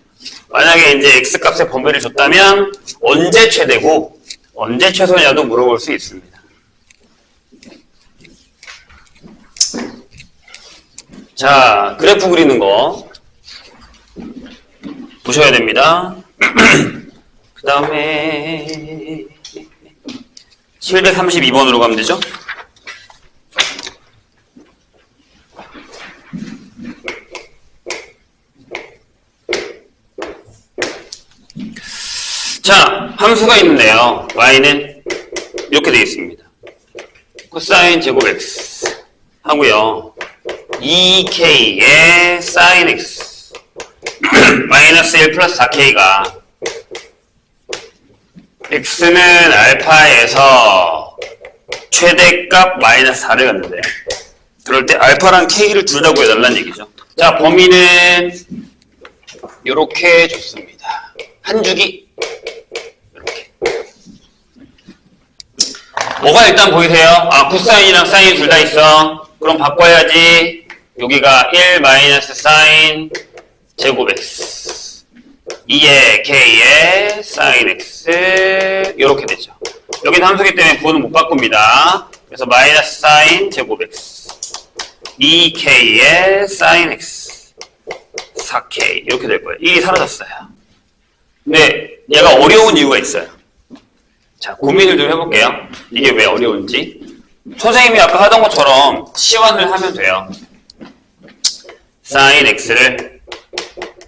만약에 이제 x 값의 범위를 줬다면 언제 최대고 언제 최소냐도 물어볼 수 있습니다. 자, 그래프 그리는 거 보셔야 됩니다. 그 다음에 732번으로 가면 되죠? 자, 함수가 있는데요. y는 이렇게 되어 있습니다. 코사인 제곱 x 하고요. 2k의 사인 x 마이너스 1 플러스 4k가 x는 알파에서 최대값 마이너스 4를 갖는데 그럴 때 알파랑 k를 둘 다 구해달라는 얘기죠. 자, 범위는 이렇게 줬습니다. 한 주기 이렇게. 뭐가 일단 보이세요? 아, 코사인이랑 사인 둘 다 있어. 그럼 바꿔야지. 여기가 1 마이너스 사인 제곱 x 2의 k의 사인 x 이렇게 되죠. 여기는 함수기 때문에 부호는 못 바꿉니다. 그래서 마이너스 사인 제곱 x 2k의 사인 x 4k 이렇게 될 거예요. 1이 사라졌어요. 근데 얘가 어려운 이유가 있어요. 자, 고민을 좀 해볼게요. 이게 왜 어려운지. 선생님이 아까 하던 것처럼 치환을 하면 돼요. 사인 x를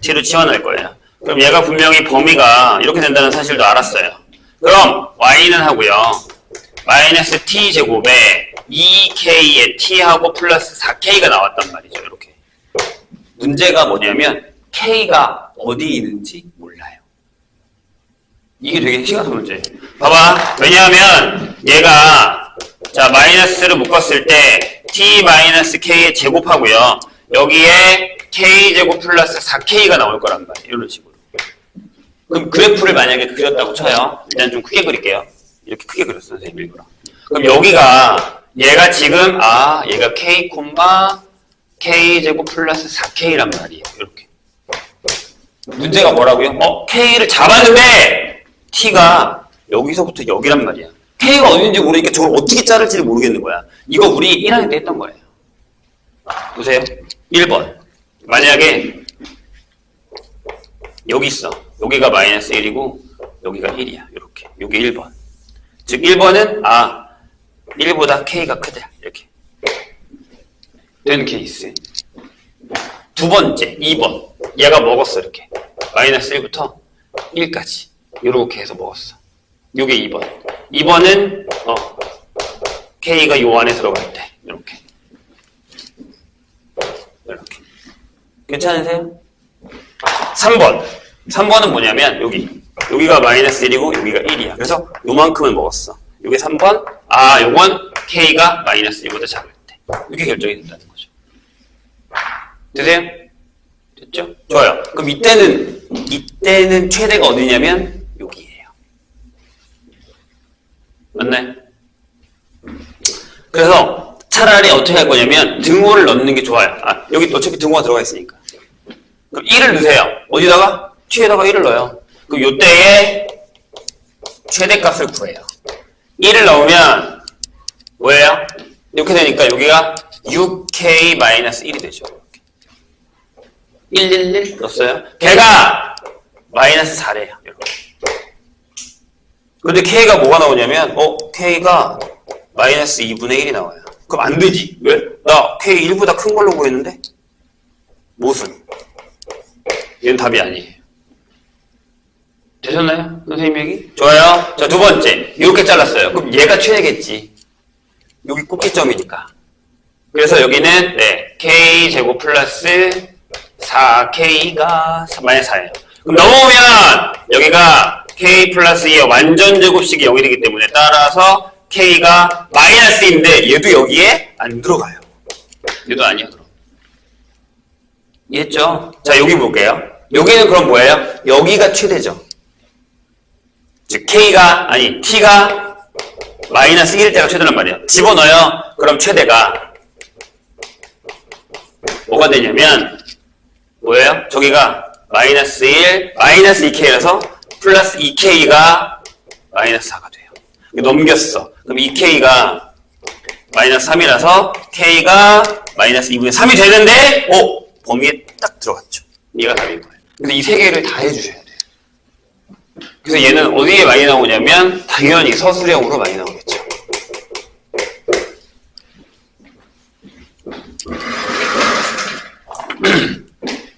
t로 치환할 거예요. 그럼 얘가 분명히 범위가 이렇게 된다는 사실도 알았어요. 그럼 y는 하고요. 마이너스 t 제곱에 2k의 t하고 플러스 4k가 나왔단 말이죠. 이렇게. 문제가 뭐냐면 k가 어디 있는지 몰라요. 이게 되게 심각한 문제예요. 봐봐. 왜냐하면 얘가 자 마이너스를 묶었을 때 t 마이너스 k의 제곱하고요. 여기에 k제곱 플러스 4k가 나올 거란 말이에요. 이런 식으로. 그럼 그래프를 만약에 그렸다고 쳐요. 일단 좀 크게 그릴게요. 이렇게 크게 그렸어요. 선생님 일부러. 그럼 여기가 얘가 지금 얘가 k, k제곱 플러스 4k란 말이에요. 이렇게. 문제가 뭐라고요? k를 잡았는데 t가 여기서부터 여기란 말이야. k가 어딘지 모르니까 저걸 어떻게 자를지 모르겠는 거야. 이거 우리 1학년 때 했던 거예요. 보세요. 1번. 만약에 여기 있어. 여기가 마이너스 1이고 여기가 1이야. 이렇게. 이게 1번. 즉 1번은 1보다 k가 크다. 이렇게. 된 케이스. 두 번째, 2번. 얘가 먹었어. 이렇게. 마이너스 1부터 1까지. 이렇게 해서 먹었어. 요게 2번. 2번은 k가 요 안에 들어갈 때. 이렇게. 이렇게. 괜찮으세요? 3번. 3번은 뭐냐면 여기가 마이너스 1이고 여기가 1이야. 그래서 요만큼을 먹었어. 요게 3번. 요건 k가 마이너스 1보다 작을 때. 이게 결정이 된다는 거죠. 되세요? 됐죠? 좋아요. 그럼 이때는 최대가 어디냐면 여기예요. 맞나요? 그래서 차라리 어떻게 할 거냐면 등호를 넣는 게 좋아요. 여기 어차피 등호가 들어가 있으니까. 그럼 1을 넣으세요. 어디다가? t에다가 1을 넣어요. 그럼 요때의 최대값을 구해요. 1을 넣으면 뭐예요? 이렇게 되니까 여기가 6k-1이 되죠. 111 넣었어요. 걔가 마이너스 4래요. 이렇게. 근데 k가 뭐가 나오냐면 k가 마이너스 2분의 1이 나와요. 그럼 안 되지. 왜? 나 k 1보다 큰 걸로 보였는데? 무슨? 얘는 답이 아니에요. 되셨나요? 선생님 얘기? 좋아요. 자, 두 번째. 이렇게 잘랐어요. 그럼 얘가 최대겠지. 여기 꼭지점이니까. 그래서 여기는 k제곱 플러스 4k가 마이너스 4예요. 그럼 넘어오면 여기가 k 플러스 2의 완전 제곱식이 0이 되기 때문에 따라서 k가 마이너스인데 얘도 여기에 안 들어가요. 얘도 아니야. 그럼. 이해했죠? 자, 여기 볼게요. 여기는 그럼 뭐예요? 여기가 최대죠. 즉 t가 마이너스 1일 때가 최대란 말이에요. 집어넣어요. 그럼 최대가 뭐가 되냐면 뭐예요? 저기가 마이너스 1, 마이너스 2k라서 플러스 2k가 마이너스 4가 돼요. 넘겼어. 그럼 2k가 마이너스 3이라서 k가 마이너스 2분의 3이 되는데 범위에 딱 들어갔죠. 얘가 답인 거예요. 근데 이 세 개를 다 해주셔야 돼요. 그래서 얘는 어디에 많이 나오냐면 당연히 서술형으로 많이 나오겠죠.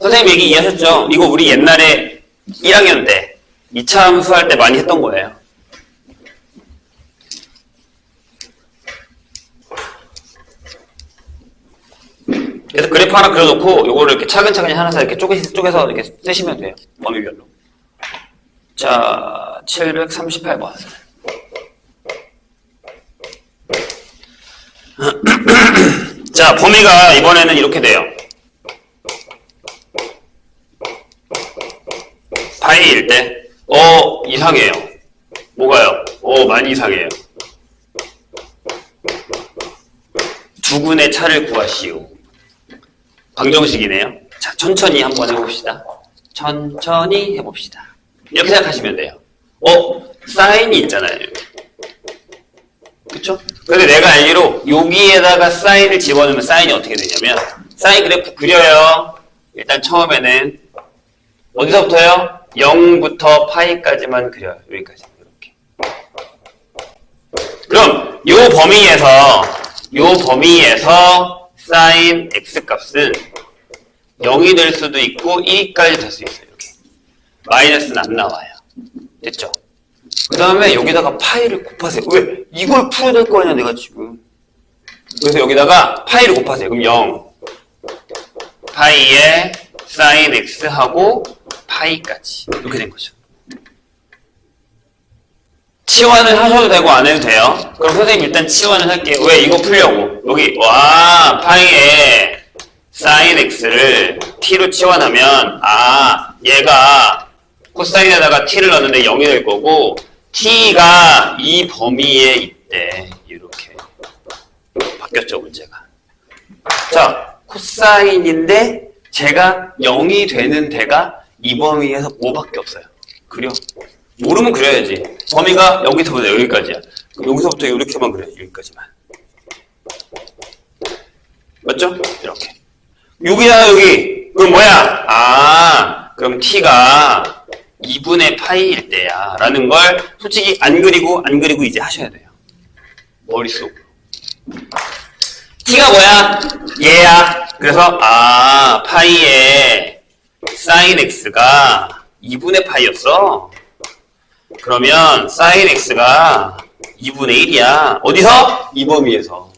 선생님 얘기 이해하셨죠? 이거 우리 옛날에 1학년 때 2차 함수 할 때 많이 했던 거예요. 그래서 그래프 하나 그려놓고 요거를 이렇게 차근차근히 하나씩 이렇게 쪼개서 이렇게 쓰시면 돼요. 범위별로. 자, 738번. 자, 범위가 이번에는 이렇게 돼요. 파이일 때, 이상해요. 뭐가요? 많이 이상해요. 두근의 차를 구하시오. 방정식이네요. 자, 천천히 한번 해봅시다. 천천히 해봅시다. 이렇게 생각하시면 돼요. 사인이 있잖아요. 그쵸? 근데 내가 알기로 여기에다가 사인을 집어넣으면 사인이 어떻게 되냐면 사인 그래프 그려요. 일단 처음에는 어디서부터요? 0부터 파이까지만 그려요. 여기까지. 이렇게. 그럼 요 범위에서 사인 x 값은 0이 될 수도 있고 1까지 될 수 있어요. 이렇게. 마이너스는 안 나와요. 됐죠? 그 다음에 여기다가 파이를 곱하세요. 왜? 이걸 풀어야 될 거 아니야, 내가 지금. 그래서 여기다가 파이를 곱하세요. 그럼 0. 파이에 사인 x하고 파이까지. 이렇게 된 거죠. 치환을 하셔도 되고 안 해도 돼요. 그럼 선생님 일단 치환을 할게요. 왜? 이거 풀려고. 여기, 파이에 사인 x를 t로 치환하면, 얘가 코사인에다가 t를 넣었는데 0이 될 거고, t가 이 범위에 있대. 이렇게. 바뀌었죠, 문제가. 자, 코사인인데 제가 0이 되는 데가 이 범위에서 뭐밖에 없어요. 그려. 모르면 그려야지. 범위가 여기서부터 여기까지야. 그럼 여기서부터 이렇게만 그려. 여기까지만. 맞죠? 이렇게. 여기야, 여기. 그럼 뭐야? 아, 그럼 t가 2분의 파이일 때야. 라는 걸 솔직히 안 그리고 이제 하셔야 돼요. 머릿속으로. t가 뭐야? 얘야. 그래서, 아, 파이에 sin x가 2분의 파이였어. 그러면 sin x가 2분의 1이야. 어디서? 이 범위에서.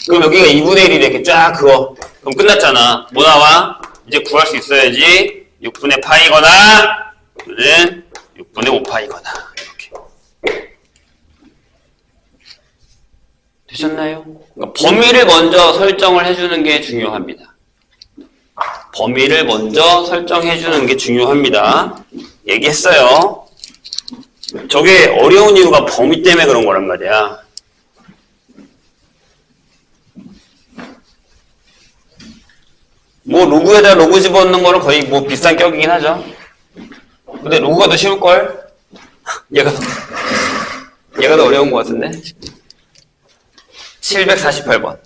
그럼 여기가 2분의 1이 이렇게 쫙 그어. 그럼 끝났잖아. 뭐 나와? 이제 구할 수 있어야지. 6분의 파이거나 또는 6분의 5파이거나 이렇게. 되셨나요? 그러니까 범위를 먼저 설정을 해주는 게 중요합니다. 범위를 먼저 설정해주는 게 중요합니다. 얘기했어요. 저게 어려운 이유가 범위 때문에 그런 거란 말이야. 뭐 로그에다 로그 집어넣는 거는 거의 뭐 비슷한 격이긴 하죠. 근데 로그가 더 쉬울걸? 얘가 더 어려운 것 같은데? 748번.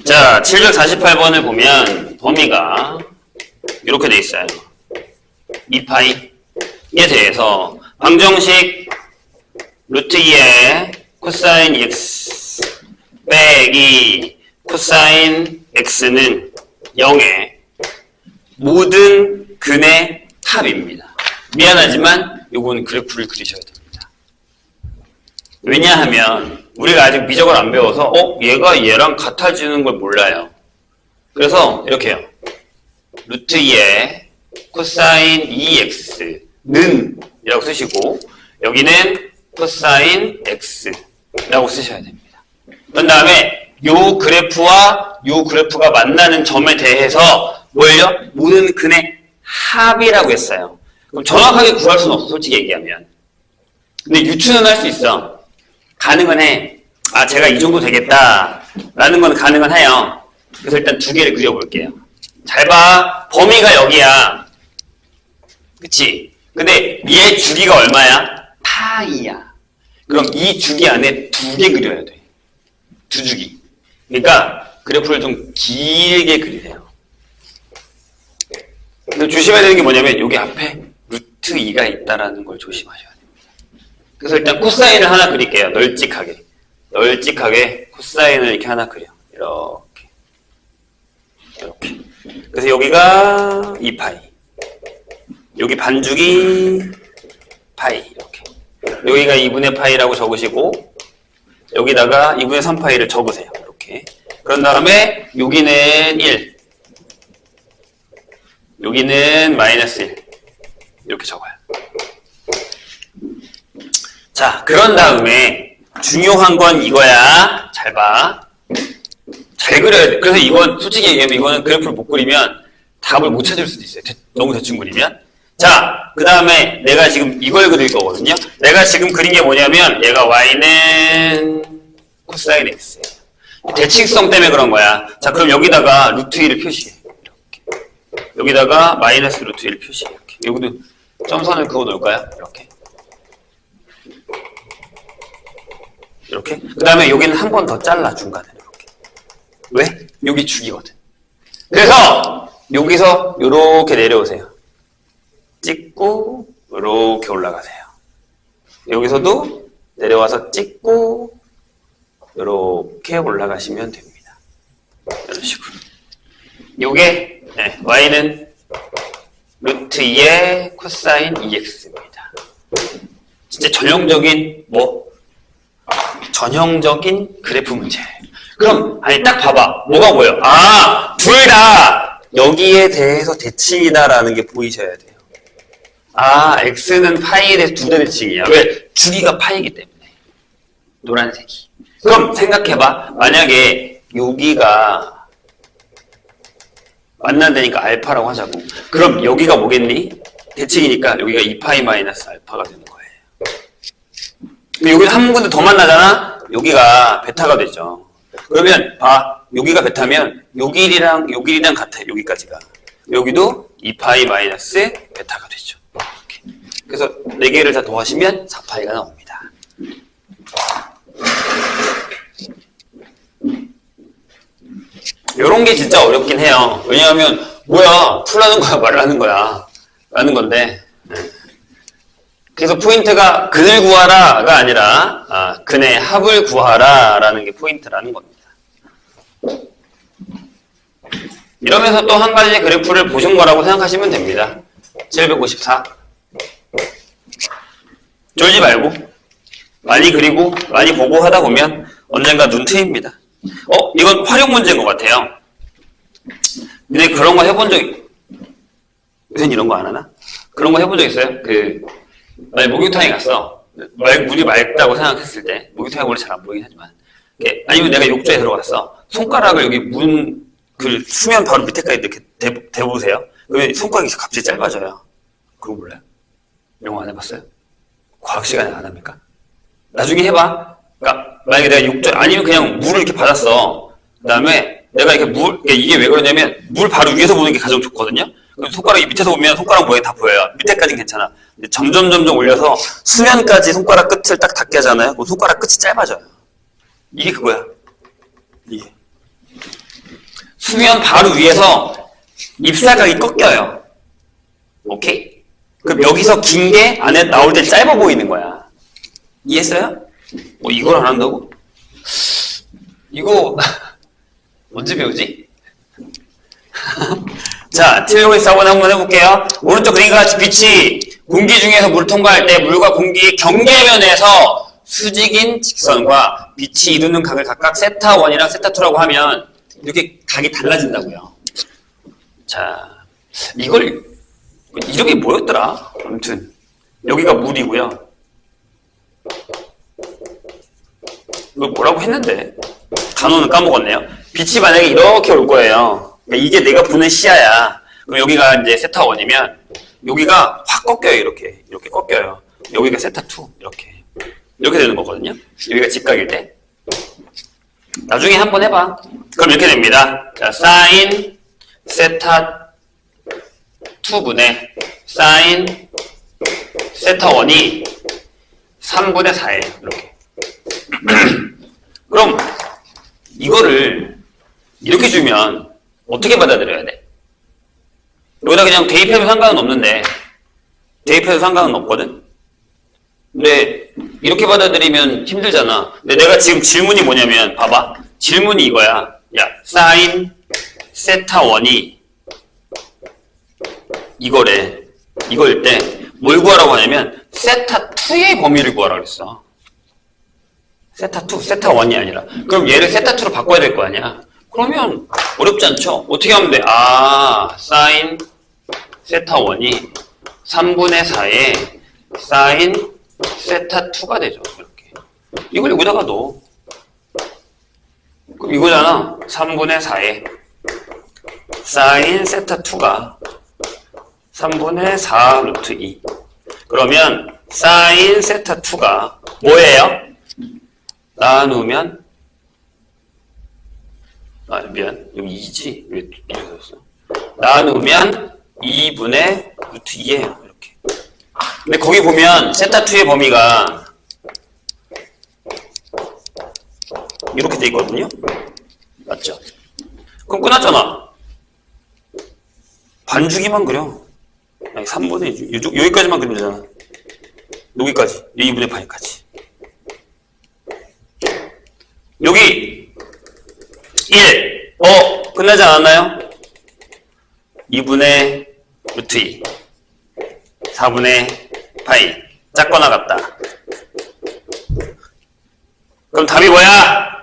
자, 748번을 보면 범위가 이렇게 돼 있어요. 2파이에 대해서 방정식 루트 2의 코사인 x 빼기 코사인 x는 0의 모든 근의 합입니다. 미안하지만 요건 그래프를 그리셔야 됩니다. 왜냐하면 우리가 아직 미적을 안 배워서 얘가 얘랑 같아지는 걸 몰라요. 그래서 이렇게 해요. 루트 2의 코사인 2x는 이라고 쓰시고 여기는 코사인 x라고 쓰셔야 됩니다. 그런 다음에 요 그래프와 요 그래프가 만나는 점에 대해서 뭘요? 모든 근의 합이라고 했어요. 그럼 정확하게 구할 수는 없어, 솔직히 얘기하면. 근데 유추는 할 수 있어. 가능은 해. 아, 제가 이 정도 되겠다 라는 건 가능은 해요. 그래서 일단 두 개를 그려볼게요. 잘 봐. 범위가 여기야. 그치? 근데 얘 주기가 얼마야? 파이야. 그럼 이 주기 안에 두 개 그려야 돼. 두 주기. 그러니까 그래프를 좀 길게 그리세요. 근데 조심해야 되는 게 뭐냐면 여기 앞에 루트 2가 있다라는 걸 조심하셔야 됩니다. 그래서 일단 코사인을 하나 그릴게요. 널찍하게. 널찍하게 코사인을 이렇게 하나 그려. 이렇게. 이렇게. 그래서 여기가 2파이. 여기 반죽이 파이. 이렇게. 여기가 2분의 파이라고 적으시고 여기다가 2분의 3파이를 적으세요. 이렇게. 그런 다음에 여기는 1. 여기는 마이너스 1. 이렇게 적어요. 자, 그런 다음에 중요한 건 이거야. 잘 봐. 잘 그려야 돼. 그래서 이건 솔직히 얘기하면 이거는 그래프를 못 그리면 답을 못 찾을 수도 있어요. 너무 대충 그리면. 자, 그 다음에 내가 지금 이걸 그릴 거거든요. 내가 지금 그린 게 뭐냐면 얘가 y는 코사인 x예요. 대칭성 때문에 그런 거야. 자, 그럼 여기다가 루트 2를 표시해. 이렇게. 여기다가 마이너스 루트 1을 표시해. 이렇게. 여기도 점선을 그어 놓을까요? 이렇게. 이렇게. 그 다음에 여기는 한 번 더 잘라, 중간에. 이렇게. 왜? 여기 주기거든. 그래서 여기서 이렇게 내려오세요. 찍고 이렇게 올라가세요. 여기서도 내려와서 찍고 이렇게 올라가시면 됩니다. 이런 식으로. 요게 y는 루트 2의 코사인 2x입니다. 진짜 전형적인 그래프 문제예요. 그럼 아니 딱 봐봐. 뭐가 보여? 아, 둘 다 여기에 대해서 대칭이다라는 게 보이셔야 돼요. 아, x는 파이에 대해서 두 대 대칭이야. 왜? 주기가 파이기 때문에. 노란색이. 그럼 생각해봐. 만약에 여기가 만난다니까 알파라고 하자고. 그럼 여기가 뭐겠니? 대칭이니까 여기가 2파이 마이너스 알파가 되는 거예요. 근데 여기서 한 군데 더 만나잖아? 여기가 베타가 되죠. 그러면 봐. 여기가 베타면 요 길이랑 요 길이랑 같아요. 여기까지가. 여기도 2파이 마이너스 베타가 되죠. 이렇게. 그래서 4개를 다 더하시면 4파이가 나옵니다. 요런 게 진짜 어렵긴 해요. 왜냐하면 뭐야 풀라는 거야 말하는 거야 라는 건데, 그래서 포인트가 근을 구하라가 아니라 근의 합을 구하라 라는 게 포인트라는 겁니다. 이러면서 또 한 가지 그래프를 보신 거라고 생각하시면 됩니다. 754 쫄지 말고 많이 그리고 많이 보고 하다 보면 언젠가 눈 트입니다. 이건 활용 문제인 것 같아요. 근데 그런 거 해본 적, 요새는 이런 거 안 하나? 그런 거 해본 적 있어요? 만약 목욕탕에 갔어. 물이 맑다고 생각했을 때, 목욕탕에 원래 잘 안 보이긴 하지만, 아니면 내가 욕조에 들어갔어. 손가락을 여기 그 수면 바로 밑에까지 이렇게 대보세요. 그러면 손가락이 갑자기 짧아져요. 그거 몰라요? 이런 거 안 해봤어요? 과학 시간에 안 합니까? 나중에 해봐. 그러니까 만약에 내가 욕조, 아니면 그냥 물을 이렇게 받았어. 그 다음에 내가 이렇게 이게 왜 그러냐면 물 바로 위에서 보는 게 가장 좋거든요. 그럼 손가락이 밑에서 보면 손가락 모양이 다 보여요. 밑에까지는 괜찮아. 근데 점점 올려서 수면까지 손가락 끝을 딱 닿게 하잖아요. 그럼 손가락 끝이 짧아져요. 이게 그거야. 이게. 수면 바로 위에서 잎사각이 꺾여요. 오케이? 그럼 여기서 긴 게 안에 나올 때 짧아 보이는 거야. 이해했어요? 이걸 안 한다고? 이거 언제 배우지? 자, 트리오의 사원 한번 해볼게요. 오른쪽 그림과 같이 빛이 공기 중에서 물을 통과할 때 물과 공기의 경계면에서 수직인 직선과 빛이 이루는 각을 각각 세타1이랑 세타2라고 하면 이렇게 각이 달라진다고요. 자, 이름이 뭐였더라? 아무튼 여기가 물이고요. 이거 뭐라고 했는데 단어는 까먹었네요. 빛이 만약에 이렇게 올 거예요. 그러니까 이게 내가 보는 시야야. 그럼 여기가 이제 세타1이면 여기가 확 꺾여요. 이렇게 꺾여요. 여기가 세타2 이렇게 되는 거거든요. 여기가 직각일 때. 나중에 한번 해봐. 그럼 이렇게 됩니다. 자, 사인 세타2분의 사인 세타1이 3분의 4예요. 이렇게. 그럼 이거를 이렇게 주면 어떻게 받아들여야 돼? 여기다 그냥 대입해도 상관은 없는데, 대입해도 상관은 없거든? 근데 이렇게 받아들이면 힘들잖아. 근데 내가 지금 질문이 뭐냐면 봐봐. 질문이 이거야. 야, 사인 세타1이 이거래. 이거일 때 뭘 구하라고 하냐면 세타2의 범위를 구하라고 그랬어. 세타2, 세타1이 아니라. 그럼 얘를 세타2로 바꿔야 될 거 아니야. 그러면 어렵지 않죠? 어떻게 하면 돼? 사인 세타1이 3분의 4에 사인 세타2가 되죠. 이렇게. 이걸 여기다가 넣어. 그럼 이거잖아. 3분의 4에 사인 세타2가 3분의 4 루트 2. 그러면 사인 세타2가 뭐예요? 나누면 미안. 여기 2지? 왜 이랬어? 나누면 2분의 루트 2예요. 이렇게. 근데 거기 보면 세타2의 범위가 이렇게 돼 있거든요. 맞죠? 그럼 끝났잖아. 반주기만 그려. 아니 3분의 6. 여기까지만 그리면 되잖아. 여기까지. 2분의 파이까지. 여기 1. 끝나지 않았나요? 2분의 루트 2. 4분의 파이. 작거나 같다. 그럼 답이 뭐야?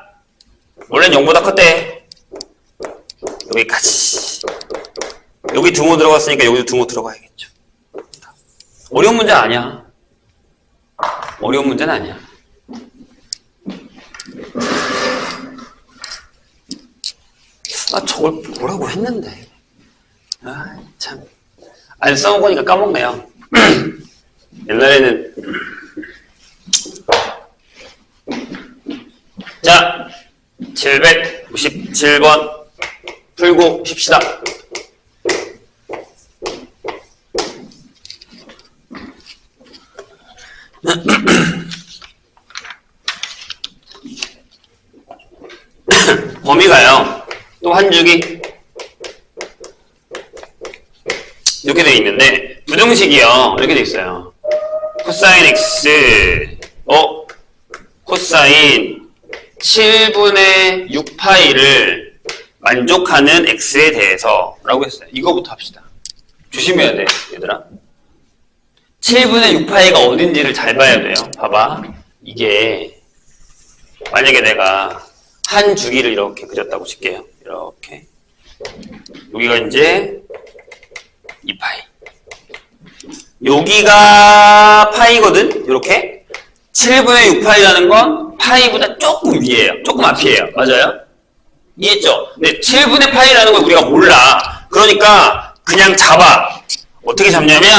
원래는 0보다 컸대. 여기까지. 여기 등호 들어갔으니까 여기도 등호 들어가야겠죠. 어려운 문제 아니야. 어려운 문제는 아니야. 저걸 뭐라고 했는데. 아, 참. 안 써먹으니까 까먹네요. 옛날에는. 자, 797번 풀고 쉽시다. 범위가요, 또 한 줄기 이렇게 돼 있는데, 부등식이요, 이렇게 돼 있어요. 코사인 x, 코사인 7분의 6파이를 만족하는 x에 대해서 라고 했어요. 이거부터 합시다. 조심해야 돼, 얘들아. 7분의 6파이가 어딘지를 잘 봐야 돼요. 봐봐. 이게 만약에 내가 한 주기를 이렇게 그렸다고 칠게요. 이렇게. 여기가 이제 2파이. 여기가 파이거든? 이렇게. 7분의 6파이라는 건 파이보다 조금 위에요. 조금 앞이에요. 맞아요? 이해했죠? 근데 7분의 파이라는 걸 우리가 몰라. 그러니까 그냥 잡아. 어떻게 잡냐면,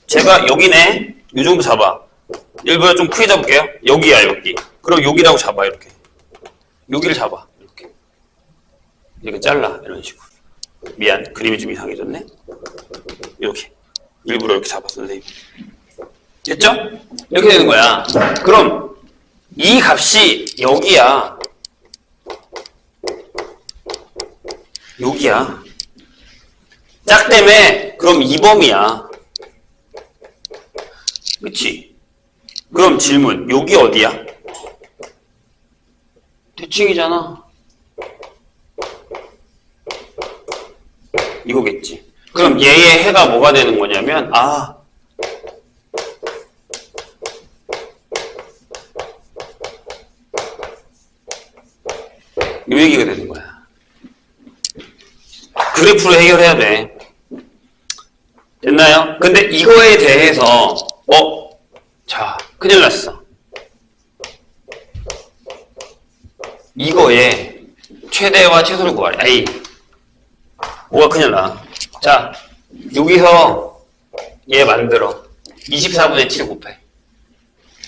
제가 여기네. 이 정도 잡아. 일부러 좀 크게 잡을게요. 여기야, 여기. 그럼 여기라고 잡아, 이렇게. 여기를 잡아. 이렇게. 이렇게 잘라. 이런 식으로. 미안. 그림이 좀 이상해졌네. 이렇게. 일부러 이렇게 잡았어, 선생님. 됐죠? 이렇게 되는 거야. 그럼 이 값이 여기야. 여기야. 짝때문에 그럼 2범위야. 그치? 그럼 질문. 여기 어디야? 대칭이잖아. 이거겠지. 그럼 얘의 해가 뭐가 되는 거냐면, 이 얘기가 되는 거야. 그래프로 해결해야 돼. 됐나요? 근데 이거에 대해서 자, 큰일 났어. 이거에 최대와 최소를 구하래. 에이, 뭐가 큰일 나. 자, 여기서 얘 만들어. 24분의 7을 곱해.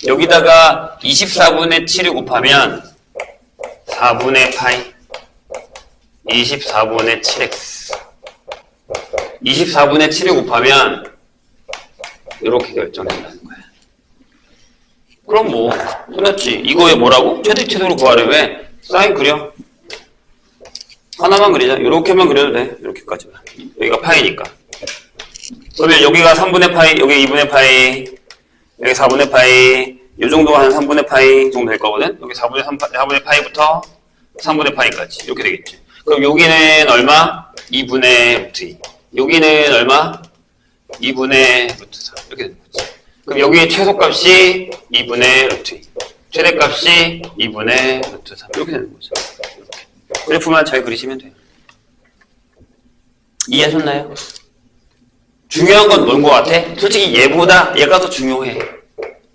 여기다가 24분의 7을 곱하면 4분의 파이 24분의 7x 24분의 7을 곱하면 이렇게 결정된다는 거야. 그럼 뭐 끝났지. 이거에 뭐라고? 최대 최소를 구하래. 왜? 사인 그려. 하나만 그리자. 이렇게만 그려도 돼. 이렇게까지만. 여기가 파이니까. 그러면 여기가 3분의 파이, 여기 2분의 파이, 여기 4분의 파이, 이 정도가 한 3분의 파이 정도 될 거거든? 여기 4분의 파이부터 3분의 파이까지. 이렇게 되겠지. 그럼 여기는 얼마? 2분의 루트 2. 여기는 얼마? 2분의 루트 4. 이렇게 되는 거지. 그럼 여기의 최소값이 2분의 루트 2. 최대값이 2분의 루트 3. 이렇게 되는 거죠. 이렇게. 그래프만 잘 그리시면 돼요. 이해하셨나요? 중요한 건 뭔 것 같아? 솔직히 얘보다 얘가 더 중요해.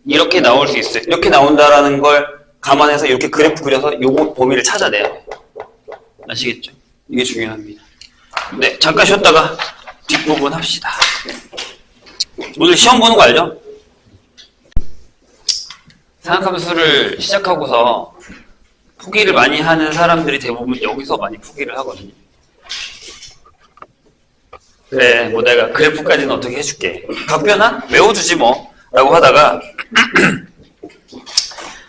이렇게 나올 수 있어요. 이렇게 나온다라는 걸 감안해서 이렇게 그래프 그려서 요거 범위를 찾아내야 돼요. 아시겠죠? 이게 중요합니다. 네, 잠깐 쉬었다가 뒷부분 합시다. 오늘 시험 보는 거 알죠? 상학함수를 시작하고서 포기를 많이 하는 사람들이 대부분 여기서 많이 포기를 하거든요. 그래, 뭐 내가 그래프까지는 어떻게 해줄게. 각변환? 외워주지 뭐. 라고 하다가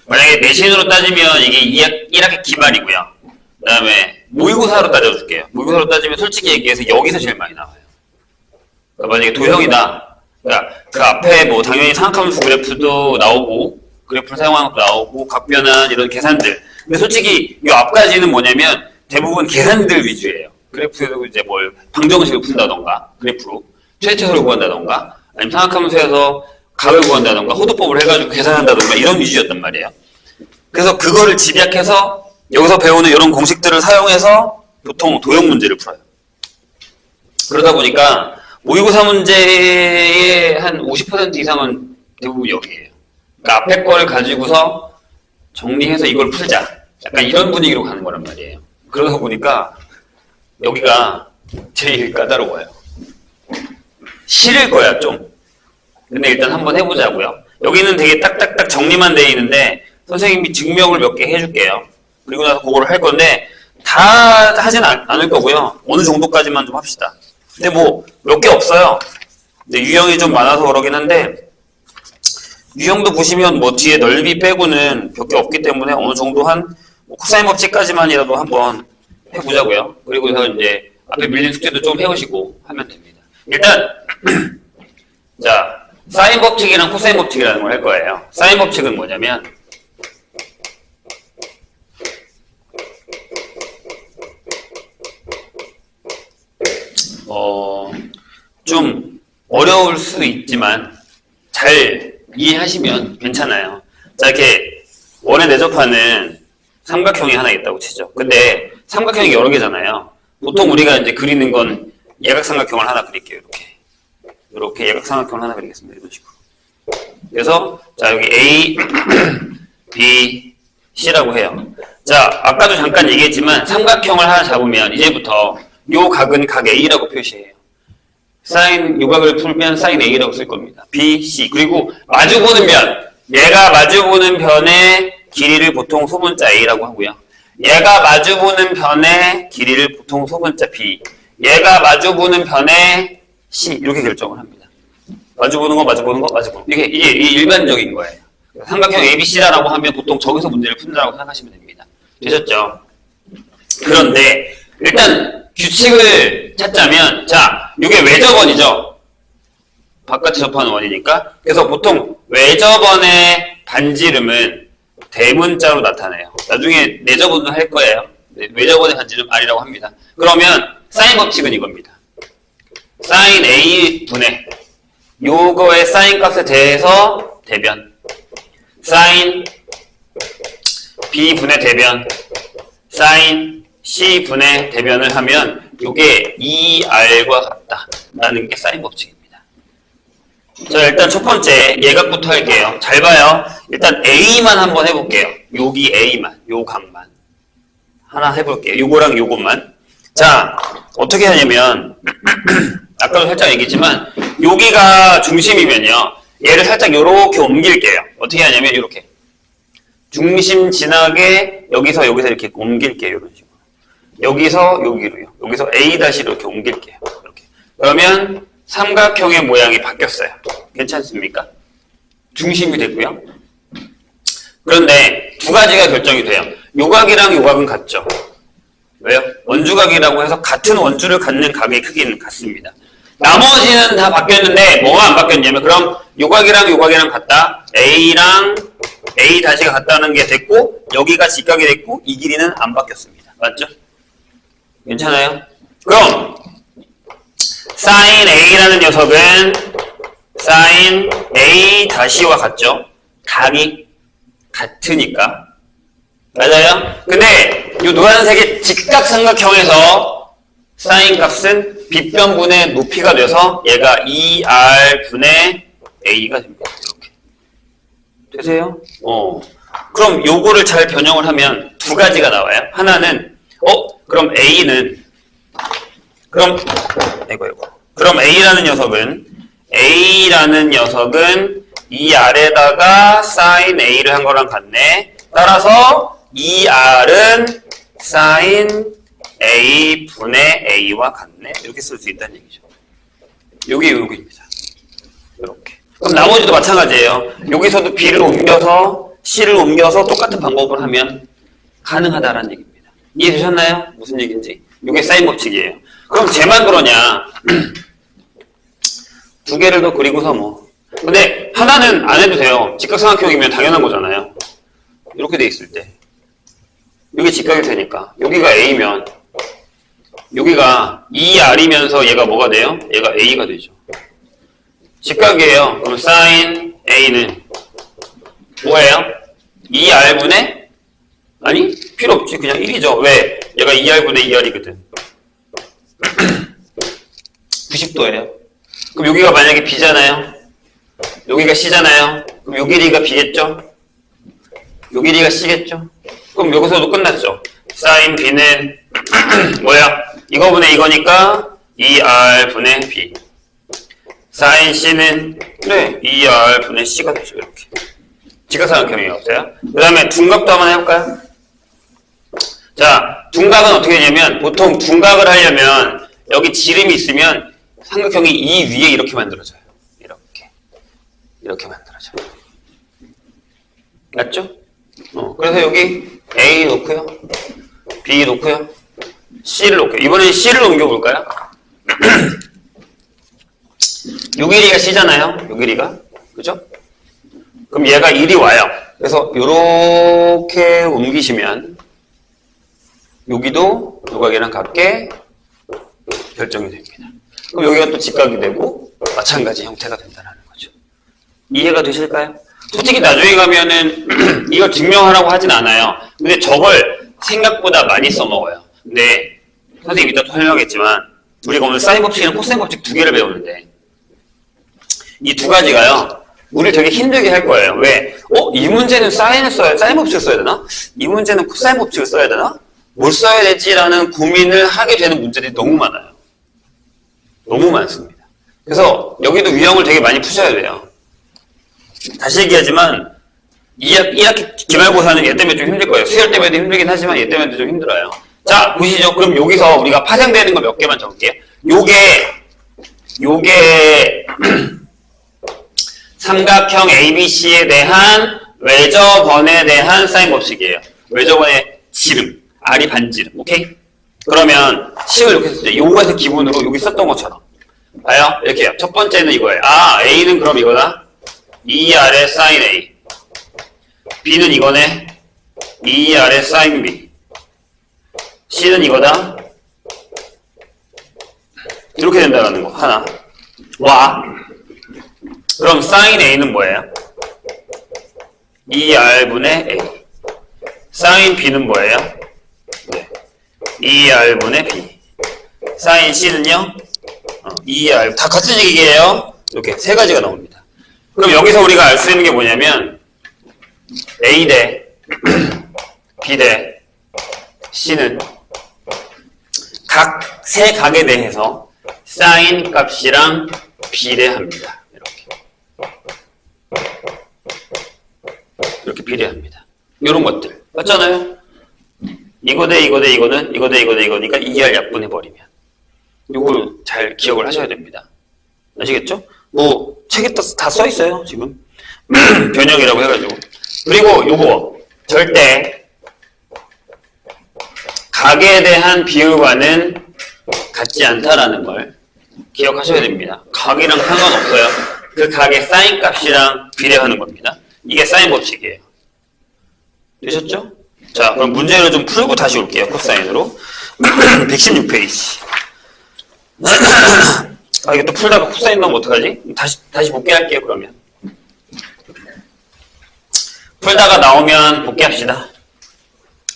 만약에 내신으로 따지면 이게 1학기 기말이고요. 그 다음에 모의고사로 따져줄게요. 모의고사로 따지면 솔직히 얘기해서 여기서 제일 많이 나와요. 그러니까 만약에 도형이다. 그러니까 그 앞에 뭐 당연히 상학함수 그래프도 나오고 그래프를 사용하는 것도 나오고 각변환 이런 계산들. 근데 솔직히 이 앞까지는 뭐냐면 대부분 계산들 위주예요. 그래프에서 이제 뭘 방정식을 푼다던가 그래프로 최대치수를 구한다던가 아니면 상학함수에서 값을 구한다던가 호도법을 해가지고 계산한다던가 이런 위주였단 말이에요. 그래서 그거를 집약해서 여기서 배우는 이런 공식들을 사용해서 보통 도형 문제를 풀어요. 그러다 보니까 모의고사 문제의 한 50% 이상은 대부분 여기에요. 그러니까 앞에 거를 가지고서 정리해서 이걸 풀자. 약간 이런 분위기로 가는 거란 말이에요. 그러다 보니까 여기가 제일 까다로워요. 싫을 거야, 좀. 근데 일단 한번 해보자고요. 여기는 되게 딱딱딱 정리만 돼 있는데 선생님이 증명을 몇 개 해줄게요. 그리고 나서 그거를 할 건데 다 하진 않을 거고요. 어느 정도까지만 좀 합시다. 근데 뭐 몇 개 없어요. 근데 유형이 좀 많아서 그러긴 한데 유형도 보시면 뭐 뒤에 넓이 빼고는 몇 개 없기 때문에 어느 정도 한 코사인 법칙까지만이라도 한번 해보자고요. 그리고 서 이제 앞에 밀린 숙제도 좀 해오시고 하면 됩니다. 일단 자 사인 법칙이랑 코사인 법칙이라는 걸 할 거예요. 사인 법칙은 뭐냐면 좀 어려울 수 있지만 잘 이해하시면 괜찮아요. 자, 이렇게 원에 내접하는 삼각형이 하나 있다고 치죠. 근데 삼각형이 여러 개잖아요. 보통 우리가 이제 그리는 건 예각삼각형을 하나 그릴게요. 이렇게 예각삼각형을 하나 그리겠습니다. 이런 식으로. 그래서 자 여기 A, B, C라고 해요. 자, 아까도 잠깐 얘기했지만 삼각형을 하나 잡으면 이제부터 요 각은 각 A라고 표시해요. 사인 요각을 풀면 사인 A라고 쓸 겁니다. B, C. 그리고 마주보는 면. 얘가 마주보는 변의 길이를 보통 소문자 A라고 하고요. 얘가 마주보는 변의 길이를 보통 소문자 B. 얘가 마주보는 변의 C. 이렇게 결정을 합니다. 마주보는 거, 마주보는 거, 마주보는 거. 이게 일반적인 거예요. 삼각형 ABC라고 하면 보통 저기서 문제를 푼다고 생각하시면 됩니다. 되셨죠? 그런데 일단 규칙을 찾자면 자, 이게 외접원이죠. 바깥에 접하는 원이니까. 그래서 보통 외접원의 반지름은 대문자로 나타내요. 나중에 내접원도 할 거예요. 외접원의 반지름 R이라고 합니다. 그러면 사인 법칙은 이겁니다. 사인 A분의 요거의 사인 값에 대해서 대변 사인 B분의 대변 사인 C분의 대변을 하면 요게 2R과 같다 라는 게 사인 법칙입니다. 자, 일단 첫 번째 예각부터 할게요. 잘 봐요. 일단 A만 한번 해볼게요. 여기 A만, 요 각만 하나 해볼게요. 요거랑 요것만. 자, 어떻게 하냐면 아까도 살짝 얘기했지만 여기가 중심이면요. 얘를 살짝 요렇게 옮길게요. 어떻게 하냐면 이렇게 중심 지나게 여기서 이렇게 옮길게요. 이런 식으로. 여기서 여기로요. 여기서 A' 이렇게 옮길게요. 이렇게. 그러면 삼각형의 모양이 바뀌었어요. 괜찮습니까? 중심이 됐고요. 그런데 두 가지가 결정이 돼요. 요각이랑 요각은 같죠. 왜요? 원주각이라고 해서 같은 원주를 갖는 각의 크기는 같습니다. 나머지는 다 바뀌었는데 뭐가 안 바뀌었냐면 그럼 요각이랑 요각이랑 같다. A랑 A' 같다는 게 됐고 여기가 직각이 됐고 이 길이는 안 바뀌었습니다. 맞죠? 괜찮아요? 그럼 sin A라는 녀석은 sin A'와 같죠? 각이 같으니까. 맞아요? 근데 이 노란색의 직각삼각형에서 사인 값은 빗변분의 높이가 돼서 얘가 2R분의 A가 됩니다. 이렇게. 되세요? 그럼 요거를 잘 변형을 하면 두 가지가 나와요. 하나는 그럼 A는 그럼 A라는 녀석은 이 아래다가 sin A를 한 거랑 같네. 따라서 2R은 sin A분의 A와 같네. 이렇게 쓸 수 있다는 얘기죠. 요게 요기입니다. 이렇게. 그럼 나머지도 마찬가지예요. 여기서도 B를 옮겨서 C를 옮겨서 똑같은 방법을 하면 가능하다라는 얘기입니다. 이해되셨나요? 무슨 얘기인지. 요게 사인 법칙이에요. 그럼 쟤만 그러냐? 두 개를 더 그리고서 뭐. 근데 하나는 안 해도 돼요. 직각삼각형이면 당연한 거잖아요. 이렇게 돼 있을 때. 여기 직각일 테니까. 여기가 A면 여기가 2R이면서 얘가 뭐가 돼요? 얘가 A가 되죠. 직각이에요. 그럼 sin A는 뭐예요? 2R분의? 아니, 필요 없지. 그냥 1이죠. 왜? 얘가 2R분의 2R이거든. 90도예요. 그럼 여기가 만약에 B잖아요. 여기가 C잖아요. 그럼 요 길이가 B겠죠? 요 길이가 C겠죠? 그럼 여기서도 끝났죠. sin B는 뭐야? 이거분의 이거니까 2R 분의 B. 사인 C는 그래 2R 분의 C가 되죠. 이렇게. 직각삼각형이 없어요. 그 다음에 둔각도 한번 해볼까요? 자, 둔각은 어떻게 되냐면 보통 둔각을 하려면 여기 지름이 있으면 삼각형이 이 위에 이렇게 만들어져요. 이렇게 만들어져요. 맞죠? 그래서 여기 A 놓고요. B 놓고요. C를 놓고요. 이번엔 C를 옮겨볼까요? 요 길이가 C잖아요. 요 길이가. 그죠? 그럼 얘가 1이 와요. 그래서 요렇게 옮기시면 여기도 요각이랑 같게 결정이 됩니다. 그럼 여기가 또 직각이 되고 마찬가지 형태가 된다는 거죠. 이해가 되실까요? 솔직히 나중에 가면은 이걸 증명하라고 하진 않아요. 근데 저걸 생각보다 많이 써먹어요. 근데 선생님이 이따 또 설명하겠지만 우리가 오늘 사인 법칙이랑 코사인 법칙 두 개를 배우는데 이 두 가지가요 우리를 되게 힘들게 할 거예요. 왜? 이 문제는 사인 법칙을 써야 되나? 이 문제는 코사인 법칙을 써야 되나? 뭘 써야 되지라는 고민을 하게 되는 문제들이 너무 많아요. 너무 많습니다. 그래서 여기도 유형을 되게 많이 푸셔야 돼요. 다시 얘기하지만 2학기 기말고사는 얘 때문에 좀 힘들 거예요. 수열 때문에도 힘들긴 하지만 얘 때문에도 좀 힘들어요. 자, 보시죠. 그럼 여기서 우리가 파생되는 거 몇 개만 적을게요. 요게 삼각형 ABC에 대한 외접원에 대한 사인 법칙이에요. 외접원의 지름, R이 반지름, 오케이? 그러면 식을 이렇게 썼죠. 요거에서 기본으로 여기 썼던 것처럼. 봐요? 이렇게 해요. 첫 번째는 이거예요. A는 그럼 이거다. 2R의 사인 A. B는 이거네. 2R의 사인 B. C는 이거다. 이렇게 된다는 거. 하나. 와. 그럼 사인 A는 뭐예요? 2R분의 A. 사인 B는 뭐예요? 네. 2R분의 B. 사인 C는요? 2R. 다 같은 얘기예요. 이렇게 세 가지가 나옵니다. 그럼 여기서 우리가 알 수 있는 게 뭐냐면 A 대 B 대 C는 각 세 각에 대해서 사인 값이랑 비례합니다. 이렇게 비례합니다. 이런 것들 맞잖아요? 이거 대 이거 대 이거는 이거 대 이거 대 이거니까 2R 약분해버리면 이걸 잘 기억을 하셔야 됩니다. 아시겠죠? 뭐 책에 다 써있어요 지금 변형이라고 해가지고. 그리고 요거 절대 각에 대한 비율과는 같지 않다라는 걸 기억하셔야 됩니다. 각이랑 상관없어요. 그 각의 사인 값이랑 비례하는 겁니다. 이게 사인 법칙이에요. 되셨죠? 자, 그럼 문제를 좀 풀고 다시 올게요. 코사인으로. 116페이지. 이게 또 풀다가 코사인 나오면 어떡하지? 다시 복귀할게요, 그러면. 풀다가 나오면 복귀합시다.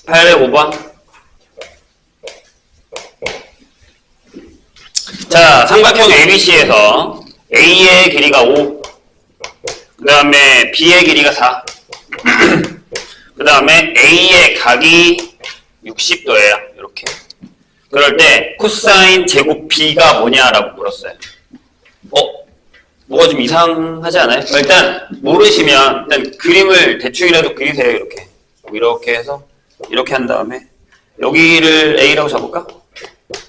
805번. 자, 삼각형 ABC에서 A의 길이가 5, 그 다음에 B의 길이가 4, 그 다음에 A의 각이 60도예요. 이렇게. 그럴 때 코사인 제곱 B가 뭐냐라고 물었어요. 뭐가 좀 이상하지 않아요? 일단 모르시면 일단 그림을 대충이라도 그리세요. 이렇게 해서 이렇게 한 다음에 여기를 A라고 잡을까?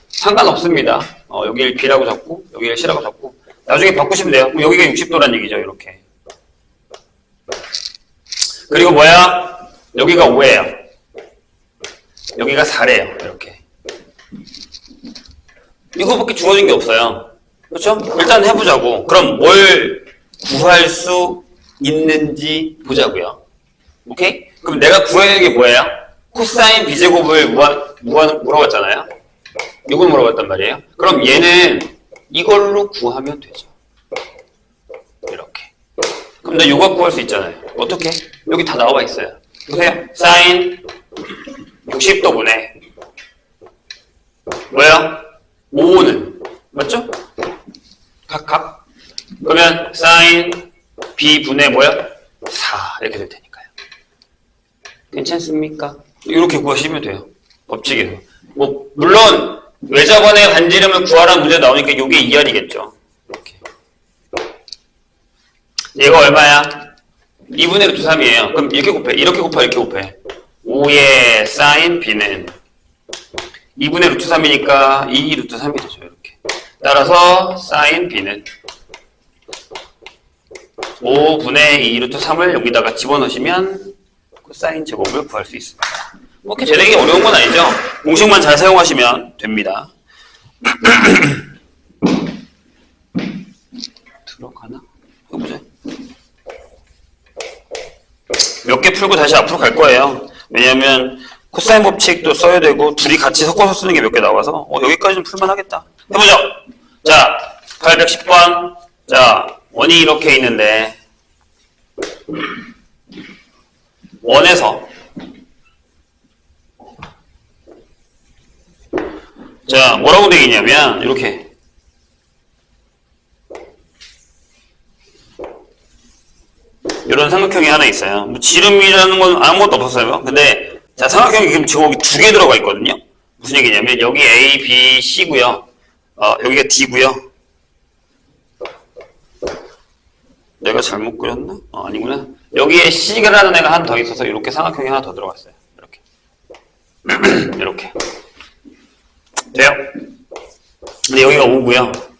상관없습니다. 여기를 B라고 잡고 여기를 C라고 잡고 나중에 바꾸시면 돼요. 그럼 여기가 60도란 얘기죠. 이렇게. 그리고 뭐야? 여기가 5예요. 여기가 4래요. 이렇게. 이거밖에 주어진 게 없어요. 그렇죠? 일단 해보자고. 그럼 뭘 구할 수 있는지 보자고요. 오케이? 그럼 내가 구해야 되는 게 뭐예요? 코사인 B제곱을 물어봤잖아요. 이걸 물어봤단 말이에요. 그럼 얘는 이걸로 구하면 되죠. 이렇게. 그럼 나 이거 구할 수 있잖아요. 어떻게? 여기 다 나와 있어요. 보세요. 사인 60도분의 뭐야? 5는 맞죠? 각. 그러면 사인 B분의 뭐야? 4 이렇게 될 테니까요. 괜찮습니까? 이렇게 구하시면 돼요. 법칙에서. 물론 외접원의 반지름을 구하라는 문제 나오니까 이게 2R이겠죠. 이렇게. 얘가 얼마야? 2분의 루트 3이에요. 그럼 이렇게 곱해. 이렇게 곱해. 이렇게 곱해. 5의 사인 B는 2분의 루트 3이니까 2 루트 3이 되죠. 이렇게. 따라서 사인 B는 5분의 2 루트 3을 여기다가 집어넣으시면 코사인 제곱을 구할 수 있습니다. 뭐 이렇게 재되게 어려운 건 아니죠. 공식만 잘 사용하시면 됩니다. 들어가나? 해보자. 몇 개 풀고 다시 앞으로 갈 거예요. 왜냐면 코사인 법칙도 써야 되고 둘이 같이 섞어서 쓰는 게 몇 개 나와서 여기까지는 풀만 하겠다. 해보죠. 자, 810번. 자, 원이 이렇게 있는데 원에서 자, 뭐라고 되어 있냐면 이렇게 이런 삼각형이 하나 있어요. 뭐 지름이라는 건 아무것도 없었어요. 근데 자, 삼각형이 지금 제곱이 2개 들어가 있거든요. 무슨 얘기냐면 여기 A, B, C고요. 여기가 D고요. 내가 잘못 그렸나? 아니구나. 여기에 C라는 애가 하나 더 있어서 이렇게 삼각형이 하나 더 들어갔어요. 이렇게. 이렇게. 돼요? 근데 여기가 5고요.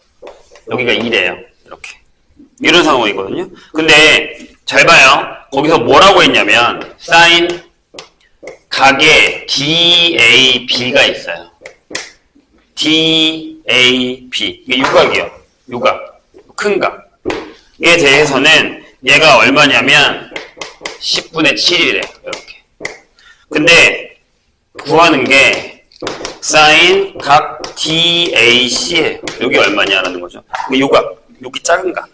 여기가 2래요. 이렇게. 이런 상황이거든요. 근데 잘 봐요. 거기서 뭐라고 했냐면 사인 각의 DAB가 있어요. DAB. 이게 육각이요. 육각. 큰 각. 에 대해서는 얘가 얼마냐면 10분의 7이래요. 이렇게. 근데 구하는 게 사인 각 DAC예요. 여기 얼마냐라는 거죠. 요각, 여기 작은 각.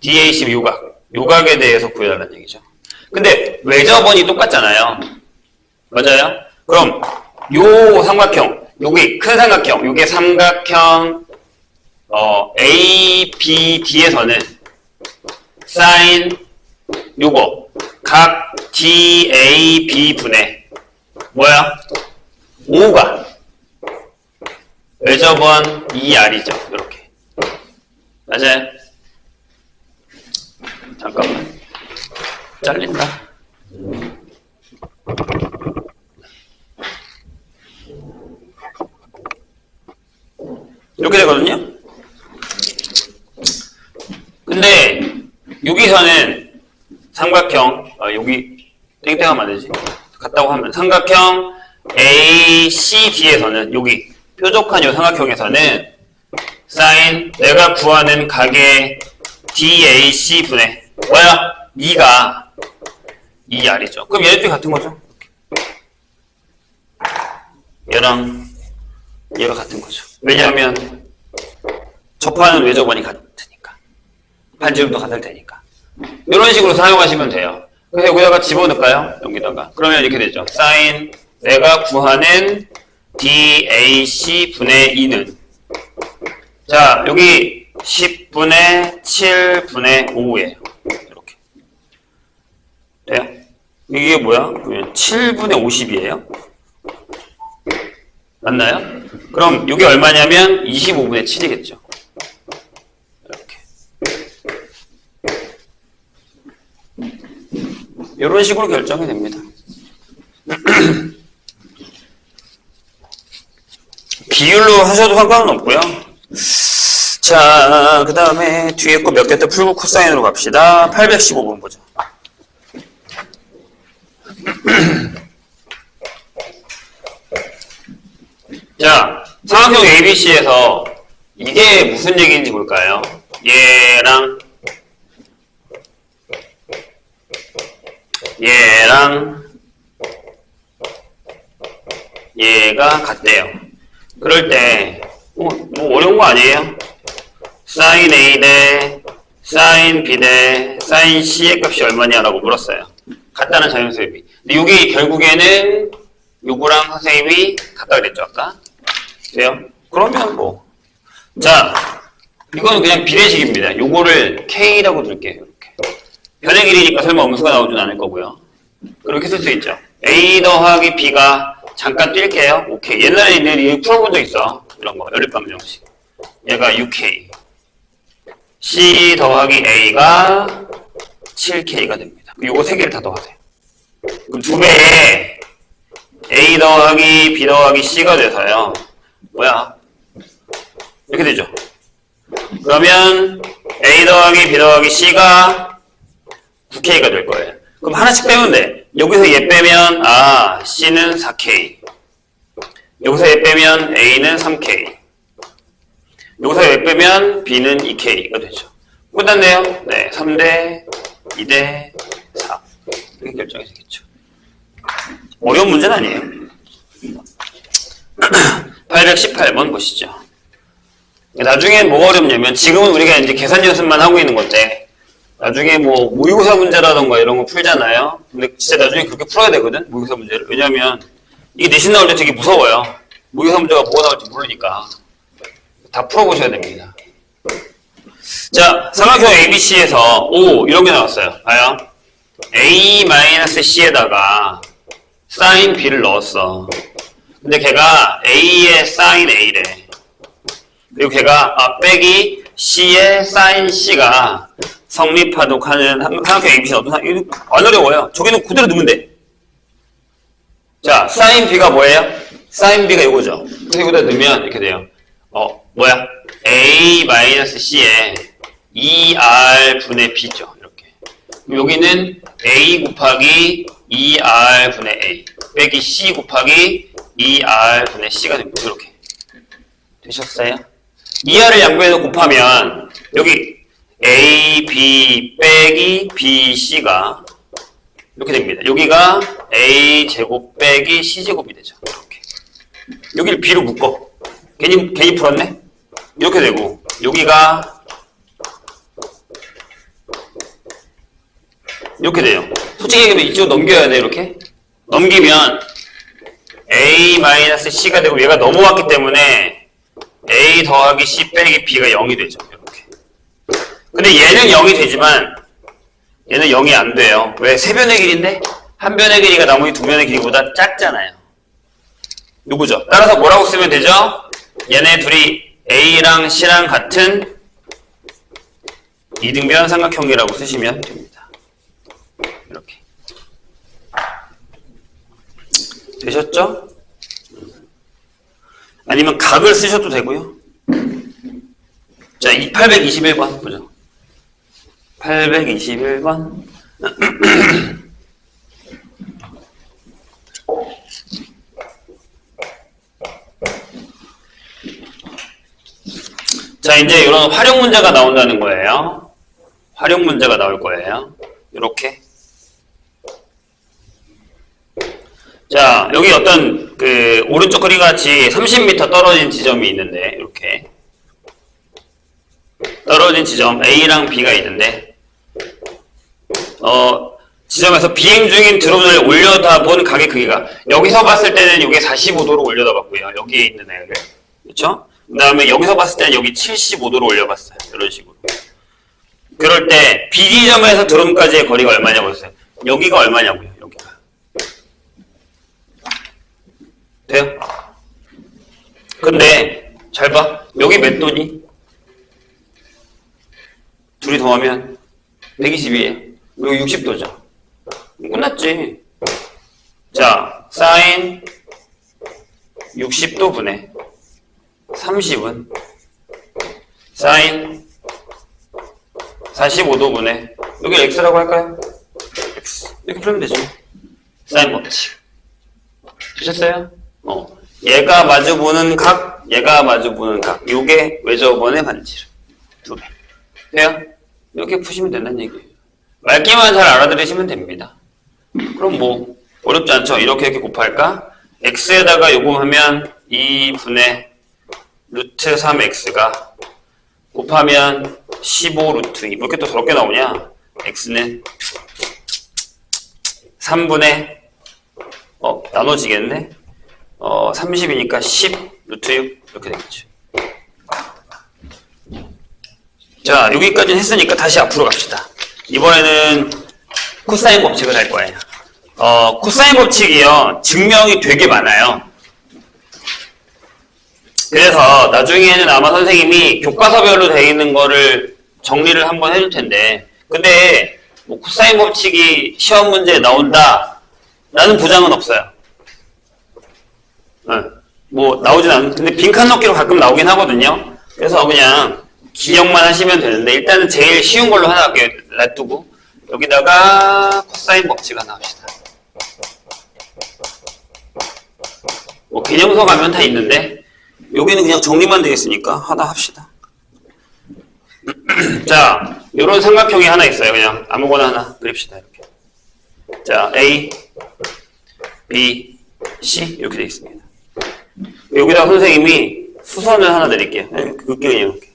DAC 요각. 요각에 대해서 구해달라는 얘기죠. 근데 외접원이 똑같잖아요. 맞아요? 그럼 요 삼각형, 여기 큰 삼각형, 요게 삼각형 ABD에서는 사인 요거 각 DAB분의 뭐야? 5가 외접원 2R이죠. 이렇게. 맞아요? 잠깐만. 잘린다. 이렇게 되거든요? 근데 여기서는 삼각형 여기 땡땡하면 안 되지. 같다고 하면 삼각형 ACD에서는 여기 뾰족한 이 삼각형에서는 사인 내가 구하는 각의 DAC분의 뭐야? 2가 2R이죠. 그럼 얘네들이 같은 거죠. 얘랑 얘가 같은 거죠. 왜냐하면 접하는 외접원이 같으니까. 반지름도 같을 테니까. 이런 식으로 사용하시면 돼요. 그래서 여기다가 집어넣을까요? 여기다가. 그러면 이렇게 되죠. 사인 내가 구하는 DAC분의 2는 자, 여기 10분의 7분의 5예요. 이렇게. 돼요? 이게 뭐야? 7분의 50이에요? 맞나요? 그럼 이게 얼마냐면 25분의 7이겠죠. 이렇게. 이런 식으로 결정이 됩니다. 비율로 하셔도 상관은 없고요. 자, 그 다음에 뒤에 거 몇 개 더 풀고 코사인으로 갑시다. 815번 보죠. 자, 삼각형 ABC에서 이게 무슨 얘기인지 볼까요? 얘랑 얘가 같대요. 그럴 때 뭐 어려운 거 아니에요? 사인 A 대 사인 B 대 사인 C의 값이 얼마냐라고 물었어요. 같다는 자연수의 비. 근데 이게 결국에는 요거랑 선생님이 같다 그랬죠 아까? 돼요? 그러면 뭐 자, 이거는 그냥 비례식입니다. 요거를 K라고 둘게요. 이렇게. 변의 길이니까 설마 음수가 나오진 않을 거고요. 그렇게 쓸 수 있죠. A 더하기 B가 잠깐 뛸게요. 오케이. 옛날에 얘 풀어본 적 있어. 이런 거. 연립방정식. 얘가 6K. C 더하기 A가 7K가 됩니다. 요거 세 개를 다 더하세요. 그럼 두 배에 A 더하기 B 더하기 C가 돼서요. 뭐야? 이렇게 되죠. 그러면 A 더하기 B 더하기 C가 9K가 될 거예요. 그럼 하나씩 빼면 돼. 여기서 얘 빼면 C는 4K. 여기서 얘 빼면 A는 3K. 여기서 얘 빼면 B는 2K가 되죠. 끝났네요. 네, 3대 2대 4 이렇게 결정이 되겠죠. 어려운 문제는 아니에요. 818번 보시죠. 나중에 뭐가 어렵냐면 지금은 우리가 이제 계산 연습만 하고 있는 건데 나중에 뭐 모의고사 문제라던가 이런 거 풀잖아요. 근데 진짜 나중에 그렇게 풀어야 되거든, 모의고사 문제를. 왜냐면 이게 내신 나올 때 되게 무서워요. 모의고사 문제가 뭐가 나올지 모르니까 다 풀어보셔야 됩니다. 자, 삼각형 ABC에서 이런 게 나왔어요. 봐요. A-C에다가 sin B를 넣었어. 근데 걔가 A의 sin A래. 그리고 걔가 빼기 C의 sin C가 성립하도록 하는 삼각형 ABC는 어떤 이거 안 어려워요. 저기는 그대로 넣으면 돼. 자, sin B가 뭐예요? sin B가 이거죠. 그래서 여기다 넣으면 이렇게 돼요. 뭐야? A-C에 2R 분의 B죠. 이렇게. 여기는 A 곱하기 2R 분의 A 빼기 C 곱하기 2R 분의 C가 됩니다. 이렇게. 되셨어요? 2R을 양변에서 곱하면 여기 A, B 빼기 B, C가 이렇게 됩니다. 여기가 A 제곱 빼기 C 제곱이 되죠. 이렇게. 여기를 B로 묶어. 괜히 풀었네? 이렇게 되고 여기가 이렇게 돼요. 솔직히 얘기하면 이쪽으로 넘겨야 돼. 이렇게 넘기면 A-C가 되고 얘가 넘어왔기 때문에 A 더하기 C 빼기 B가 0이 되죠. 이렇게. 근데 얘는 0이 되지만 얘는 0이 안 돼요. 왜? 세 변의 길이인데 한 변의 길이가 나머지 두 변의 길이보다 작잖아요. 누구죠? 따라서 뭐라고 쓰면 되죠? 얘네 둘이 A랑 C랑 같은 이등변 삼각형이라고 쓰시면 됩니다. 이렇게. 되셨죠? 아니면 각을 쓰셔도 되고요. 자, 821번 보죠. 821번. 자, 이제 이런 활용 문제가 나온다는 거예요. 활용 문제가 나올 거예요. 이렇게. 자, 여기 어떤 오른쪽 그림 같이 30m 떨어진 지점이 있는데 이렇게 떨어진 지점 A랑 B가 있는데 지점에서 비행 중인 드론을 올려다본 각의 크기가 여기서 봤을 때는 여기 45도로 올려다봤고요. 여기에 있는 애를 그렇죠? 그 다음에 여기서 봤을 때는 여기 75도로 올려봤어요. 이런 식으로. 그럴 때 B 지점에서 드론까지의 거리가 얼마냐고 했어요. 여기가 얼마냐고요. 여기가. 돼요? 근데 잘 봐. 여기 몇 도니? 둘이 더하면 120이에요. 여기 60도죠. 끝났지. 자, 사인 60도 분의 30은 사인 45도 분의 여기 x라고 할까요? x 이렇게 풀면 되죠. 사인 법칙 되셨어요? 얘가 마주보는 각, 얘가 마주보는 각. 요게 외접원의 반지름 두 배. 돼요? 이렇게 푸시면 된다는 얘기예요. 말기만 잘 알아들으시면 됩니다. 그럼 뭐 어렵지 않죠? 이렇게 곱할까? x에다가 요거 하면 2분의 루트 3x가 곱하면 15 루트 2. 뭐 이렇게 또 저렇게 나오냐? x는 3분의 나눠지겠네? 30이니까 10 루트 6 이렇게 되겠죠. 자, 여기까지 했으니까 다시 앞으로 갑시다. 이번에는 코사인 법칙을 할 거예요. 코사인 법칙이요. 증명이 되게 많아요. 그래서 나중에는 아마 선생님이 교과서별로 되어 있는 거를 정리를 한번 해줄 텐데, 근데 뭐 코사인 법칙이 시험 문제에 나온다? 라는 보장은 없어요. 뭐 나오진 않는데, 근데 빈칸 넣기로 가끔 나오긴 하거든요. 그래서 그냥 기억만 하시면 되는데, 일단은 제일 쉬운 걸로 하나 놔두고 여기다가 코사인 법칙 하나 합시다. 뭐 개념서 가면 다 있는데 여기는 그냥 정리만 되겠으니까 하나 합시다. 자, 이런 삼각형이 하나 있어요. 그냥 아무거나 하나 그립시다. 이렇게. 자, A, B, C 이렇게 되어 있습니다. 여기다 선생님이 수선을 하나 내릴게요. 그게 그냥 이렇게.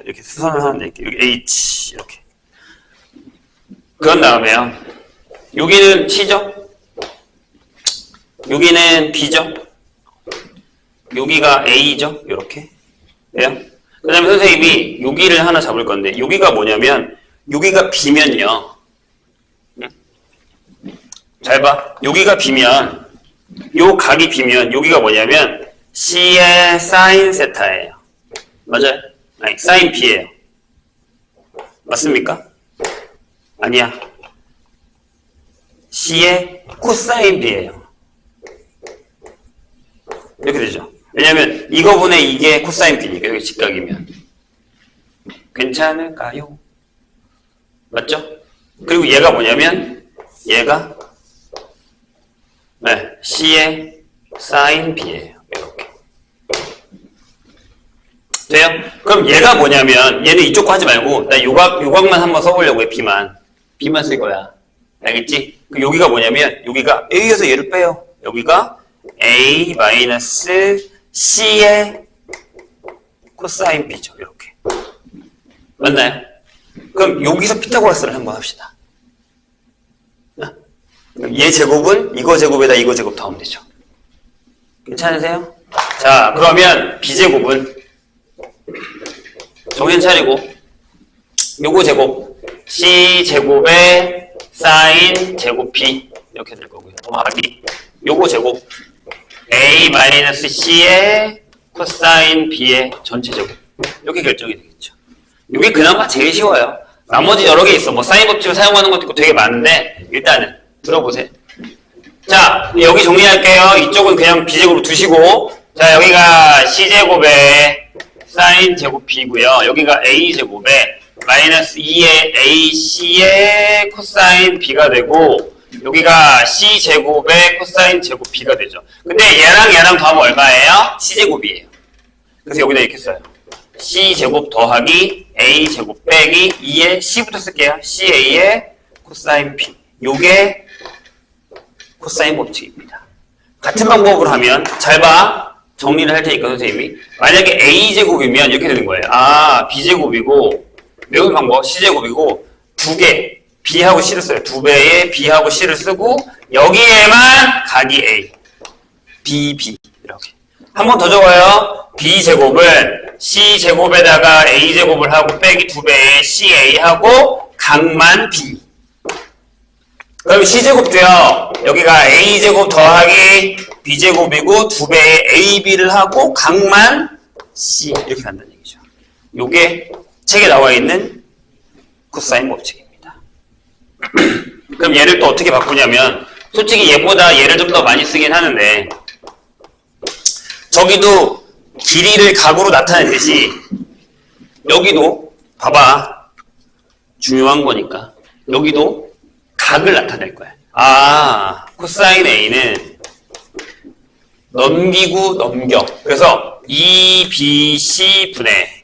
이렇게 수선을 하나 내릴게요. 여기 H 이렇게. 그런 다음에요. 여기는 C죠? 여기는 B죠? 여기가 A죠? 이렇게. 돼요? 그 다음에 선생님이 여기를 하나 잡을 건데, 여기가 뭐냐면, 여기가 B면요. 잘 봐. 여기가 B면, 요 각이 B면, 여기가 뭐냐면, C의 사인 세타예요. 맞아요? 아니, 사인 B예요. 맞습니까? 아니야. C의 코사인 B예요. 이렇게 되죠. 왜냐면 이거분의 이게 코사인 B니까 여기 직각이면 괜찮을까요? 맞죠? 그리고 얘가 뭐냐면 얘가 C의 사인 B예요. 이렇게 돼요? 그럼 얘가 뭐냐면 얘는 이쪽 거 하지 말고 나 요각만 한번 써보려고 해. B만 쓸 거야. 알겠지? 그럼 여기가 뭐냐면 여기가 여기에서 얘를 빼요. 여기가 A 마이너스 C의 코사인 B죠. 이렇게. 맞나요? 그럼 여기서 피타고라스를 한번 합시다. 그럼 얘 제곱은 이거 제곱에다 이거 제곱 더하면 되죠. 괜찮으세요? 자, 그러면 B제곱은 정신 차리고 요거 제곱 C제곱의 사인 제곱 B 이렇게 될 거고요. 더하기 요거 제곱 A-C의 코사인 B의 전체 제곱 이렇게 결정이 되겠죠. 이게 그나마 제일 쉬워요. 나머지 여러 개 있어. 뭐 사인 법칙을 사용하는 것도 있고 되게 많은데 일단은 들어보세요. 자, 여기 정리할게요. 이쪽은 그냥 B제곱으로 두시고, 자, 여기가 C제곱의 사인 제곱 B고요. 여기가 A제곱의 마이너스 2의 AC의 코사인 B가 되고, 여기가 C제곱의 코사인 제곱 B가 되죠. 근데 얘랑 더하면 얼마예요? C제곱이에요. 그래서 여기다 이렇게 써요. C제곱 더하기 A제곱 빼기 2의 C부터 쓸게요. CA의 코사인 B. 요게 코사인 법칙입니다. 같은 방법으로 하면 잘 봐. 정리를 할 테니까 선생님이. 만약에 A제곱이면 이렇게 되는 거예요. 아, B제곱이고 매운 방법 C제곱이고 두 개 B하고 C를 써요. 두 배의 B하고 C를 쓰고 여기에만 각이 A, B 이렇게. 한 번 더 적어요. B제곱은 C제곱에다가 A제곱을 하고 빼기 두 배의 CA하고 각만 B. 그럼 C제곱도요. 여기가 A제곱 더하기 B제곱이고 두 배의 AB를 하고 각만 C 이렇게 간다는 얘기죠. 요게 책에 나와 있는 코사인 법칙입니다. 그럼 얘를 또 어떻게 바꾸냐면 솔직히 얘보다 얘를 좀 더 많이 쓰긴 하는데 저기도 길이를 각으로 나타내듯이 여기도 봐봐. 중요한 거니까 여기도 각을 나타낼 거야. 아, 코사인 A는 넘기고 넘겨. 그래서 2BC 분의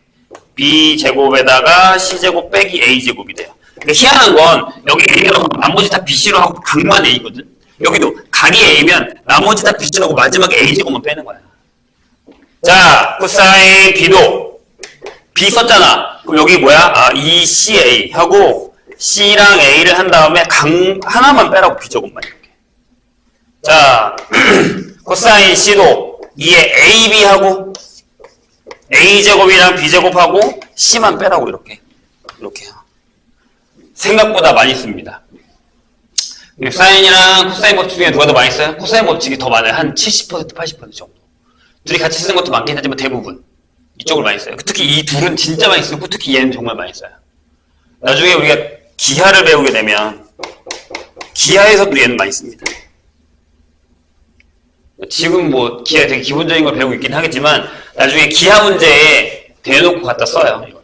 B제곱에다가 C제곱 빼기 A제곱이 돼요. 그러니까 희한한 건 여기 A면 나머지 다 BC로 하고 각만 A거든. 여기도 각이 A면 나머지 다 BC로 하고 마지막에 A제곱만 빼는 거야. 자, 코사인 B도 B 썼잖아. 그럼 여기 뭐야? 아, 2CA 하고 C랑 A를 한 다음에 각 하나만 빼라고 B제곱만 이렇게. 자, 코사인 C도 2의 AB하고 A제곱이랑 B제곱하고 C만 빼라고 이렇게. 이렇게요. 생각보다 많이 씁니다. 사인이랑 코사인 법칙 중에 누가 더 많이 써요? 코사인 법칙이 더 많아요. 한 70%, 80% 정도. 둘이 같이 쓰는 것도 많긴 하지만 대부분 이쪽을 많이 써요. 특히 이 둘은 진짜 많이 쓰고 특히 얘는 정말 많이 써요. 나중에 우리가 기하를 배우게 되면 기하에서도 얘는 많이 씁니다. 지금 뭐 기하 되게 기본적인 걸 배우고 있긴 하겠지만 나중에 기하 문제에 대놓고 갖다 써요. 이걸.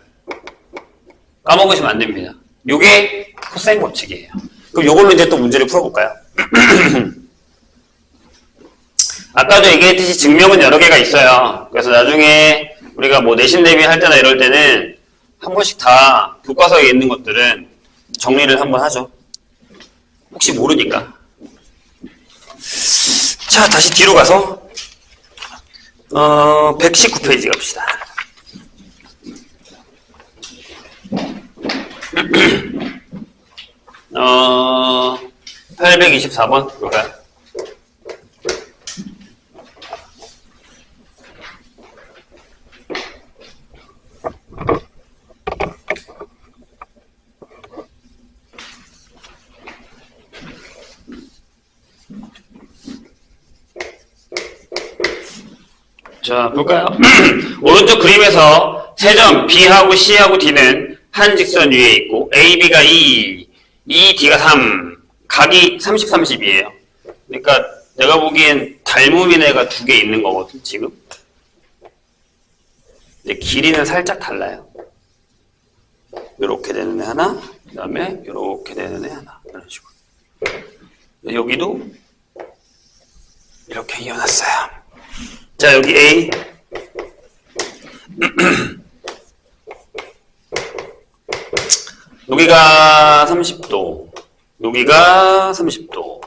까먹으시면 안 됩니다. 요게 코사인 법칙이에요. 그럼 요걸로 이제 또 문제를 풀어볼까요? 아까도 얘기했듯이 증명은 여러 개가 있어요. 그래서 나중에 우리가 뭐 내신 대비 할 때나 이럴 때는 한 번씩 다 교과서에 있는 것들은 정리를 한번 하죠. 혹시 모르니까. 자, 다시 뒤로 가서 119페이지 갑시다. 824번 볼까요? 자, 볼까요? 오른쪽 그림에서 세점 B하고 C하고 D는 한 직선 위에 있고 A, B가 2, E, D가 3, 각이 30, 30이에요. 그러니까 내가 보기엔 닮음인 애가 두 개 있는 거거든, 지금. 근데 길이는 살짝 달라요. 이렇게 되는 애 하나, 그 다음에 이렇게 되는 애 하나. 이런 식으로. 여기도 이렇게 이어놨어요. 자, 여기 A. 여기가 30도. 여기가 30도.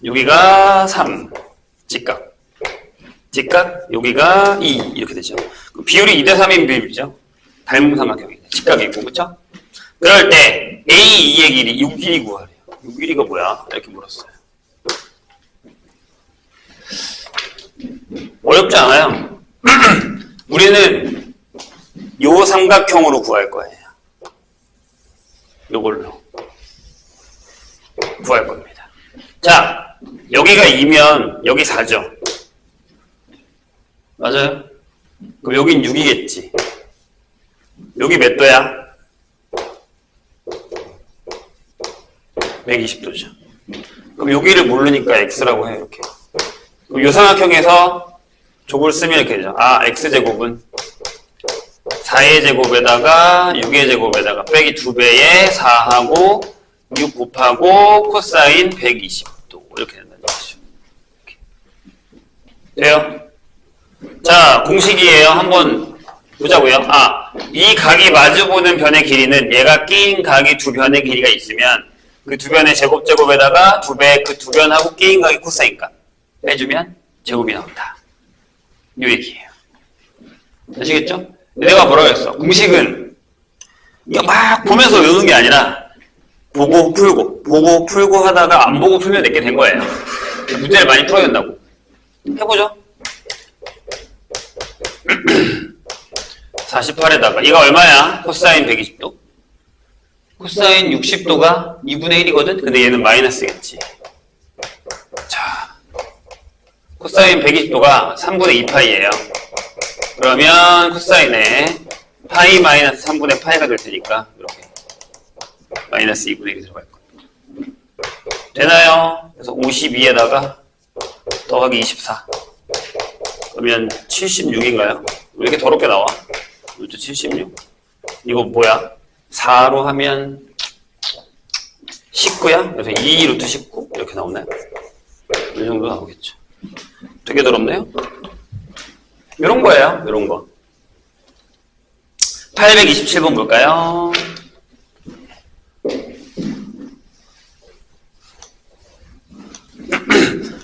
여기가 3. 직각. 직각. 여기가 2. 이렇게 되죠. 비율이 2대3인 비율이죠. 닮은 삼각형이네. 직각이고, 그쵸? 그럴 때 A, 2의 길이, 요 길이 구하래요. 요 길이가 뭐야? 이렇게 물었어요. 어렵지 않아요. 우리는 요 삼각형으로 구할 거예요. 요걸로 구할 겁니다. 자, 여기가 2면 여기 4죠. 맞아요? 그럼 여긴 6이겠지. 여기 몇 도야? 120도죠. 그럼 여기를 모르니까 x라고 해요. 이렇게. 그럼 요 삼각형에서 족을 쓰면 이렇게 되죠. 아, x제곱은 4의 제곱에다가 6의 제곱에다가 빼기 2배에 4하고 6 곱하고 코사인 120도 이렇게 된다는 거죠. 돼요? 자, 공식이에요. 한번 보자고요. 아, 이 각이 마주보는 변의 길이는 얘가 끼인 각이 두 변의 길이가 있으면 그 두 변의 제곱에다가 2배 그 두 변하고 끼인 각이 코사인값 빼주면 제곱이 나온다. 이 얘기예요. 아시겠죠? 내가 뭐라고 했어? 공식은 이거 막 보면서 외우는 게 아니라 보고 풀고 하다가 안 보고 풀면 내게 된 거예요. 문제를 많이 풀어야 된다고. 해보죠. 48에다가 이거 얼마야? 코사인 120도? 코사인 60도가 2분의 1이거든? 근데 얘는 마이너스겠지. 자, 코사인 120도가 3분의 2파이예요. 그러면 코사인에 파이 마이너스 3분의 파이가 될 테니까 이렇게 마이너스 2분의 1이 들어갈 겁니다. 되나요? 그래서 52에다가 더하기 24 그러면 76인가요? 왜 이렇게 더럽게 나와? 이것도 76 이거 뭐야? 4로 하면 19야? 그래서 2 루트 19 이렇게 나오나요? 이 정도 나오겠죠. 되게 더럽네요? 이런 거예요. 이런 거. 827번 볼까요?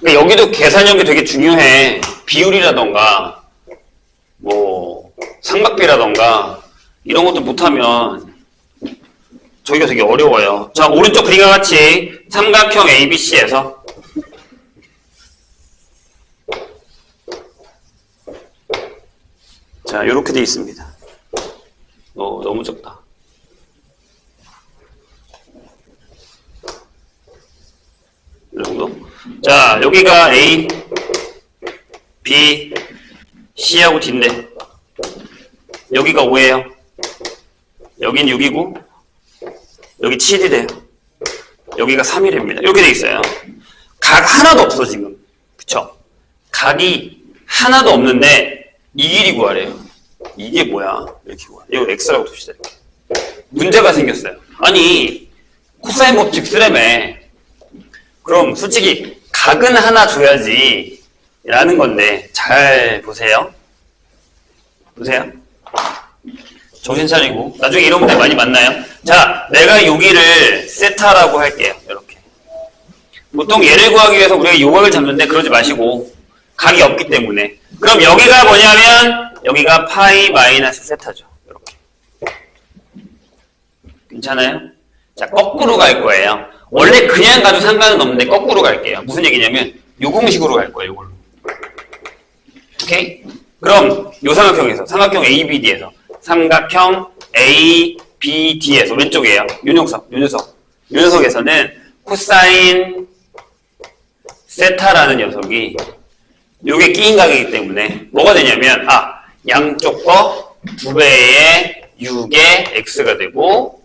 여기도 계산형이 되게 중요해. 비율이라던가 뭐 삼각비라던가 이런 것도 못하면 저기가 되게 어려워요. 자, 오른쪽 그림과 같이 삼각형 ABC에서 자, 이렇게 돼 있습니다. 너무 적다. 여기가 A, B, C하고 D인데 여기가 5예요. 여긴 6이고 여기 7이 돼요. 여기가 3이랍니다. 이렇게 돼 있어요. 각 하나도 없어 지금. 그쵸? 각이 하나도 없는데 이 길이 구하래요. 이게 뭐야? 이렇게 구하. 이거 X라고 둡시다. 이렇게. 문제가 생겼어요. 아니 코사인 법칙 쓰려며. 그럼 솔직히 각은 하나 줘야지 라는 건데 잘 보세요. 보세요. 정신 차리고. 나중에 이런 문제 많이 만나요. 자, 내가 여기를 세타라고 할게요. 이렇게. 보통 얘를 구하기 위해서 우리가 요각을 잡는데 그러지 마시고 각이 없기 때문에. 그럼 여기가 뭐냐면 여기가 파이 마이너스 세타죠. 이렇게. 괜찮아요? 자, 거꾸로 갈 거예요. 원래 그냥 가도 상관은 없는데 거꾸로 갈게요. 무슨 얘기냐면 요 공식으로 갈 거예요. 요걸로. 오케이? 그럼 요 삼각형에서 삼각형 ABD에서 삼각형 ABD에서 왼쪽이에요. 요 녀석에서는 코사인 세타라는 녀석이 요게 끼인 각이기 때문에 뭐가 되냐면 양쪽 거 2배의 6의 x가 되고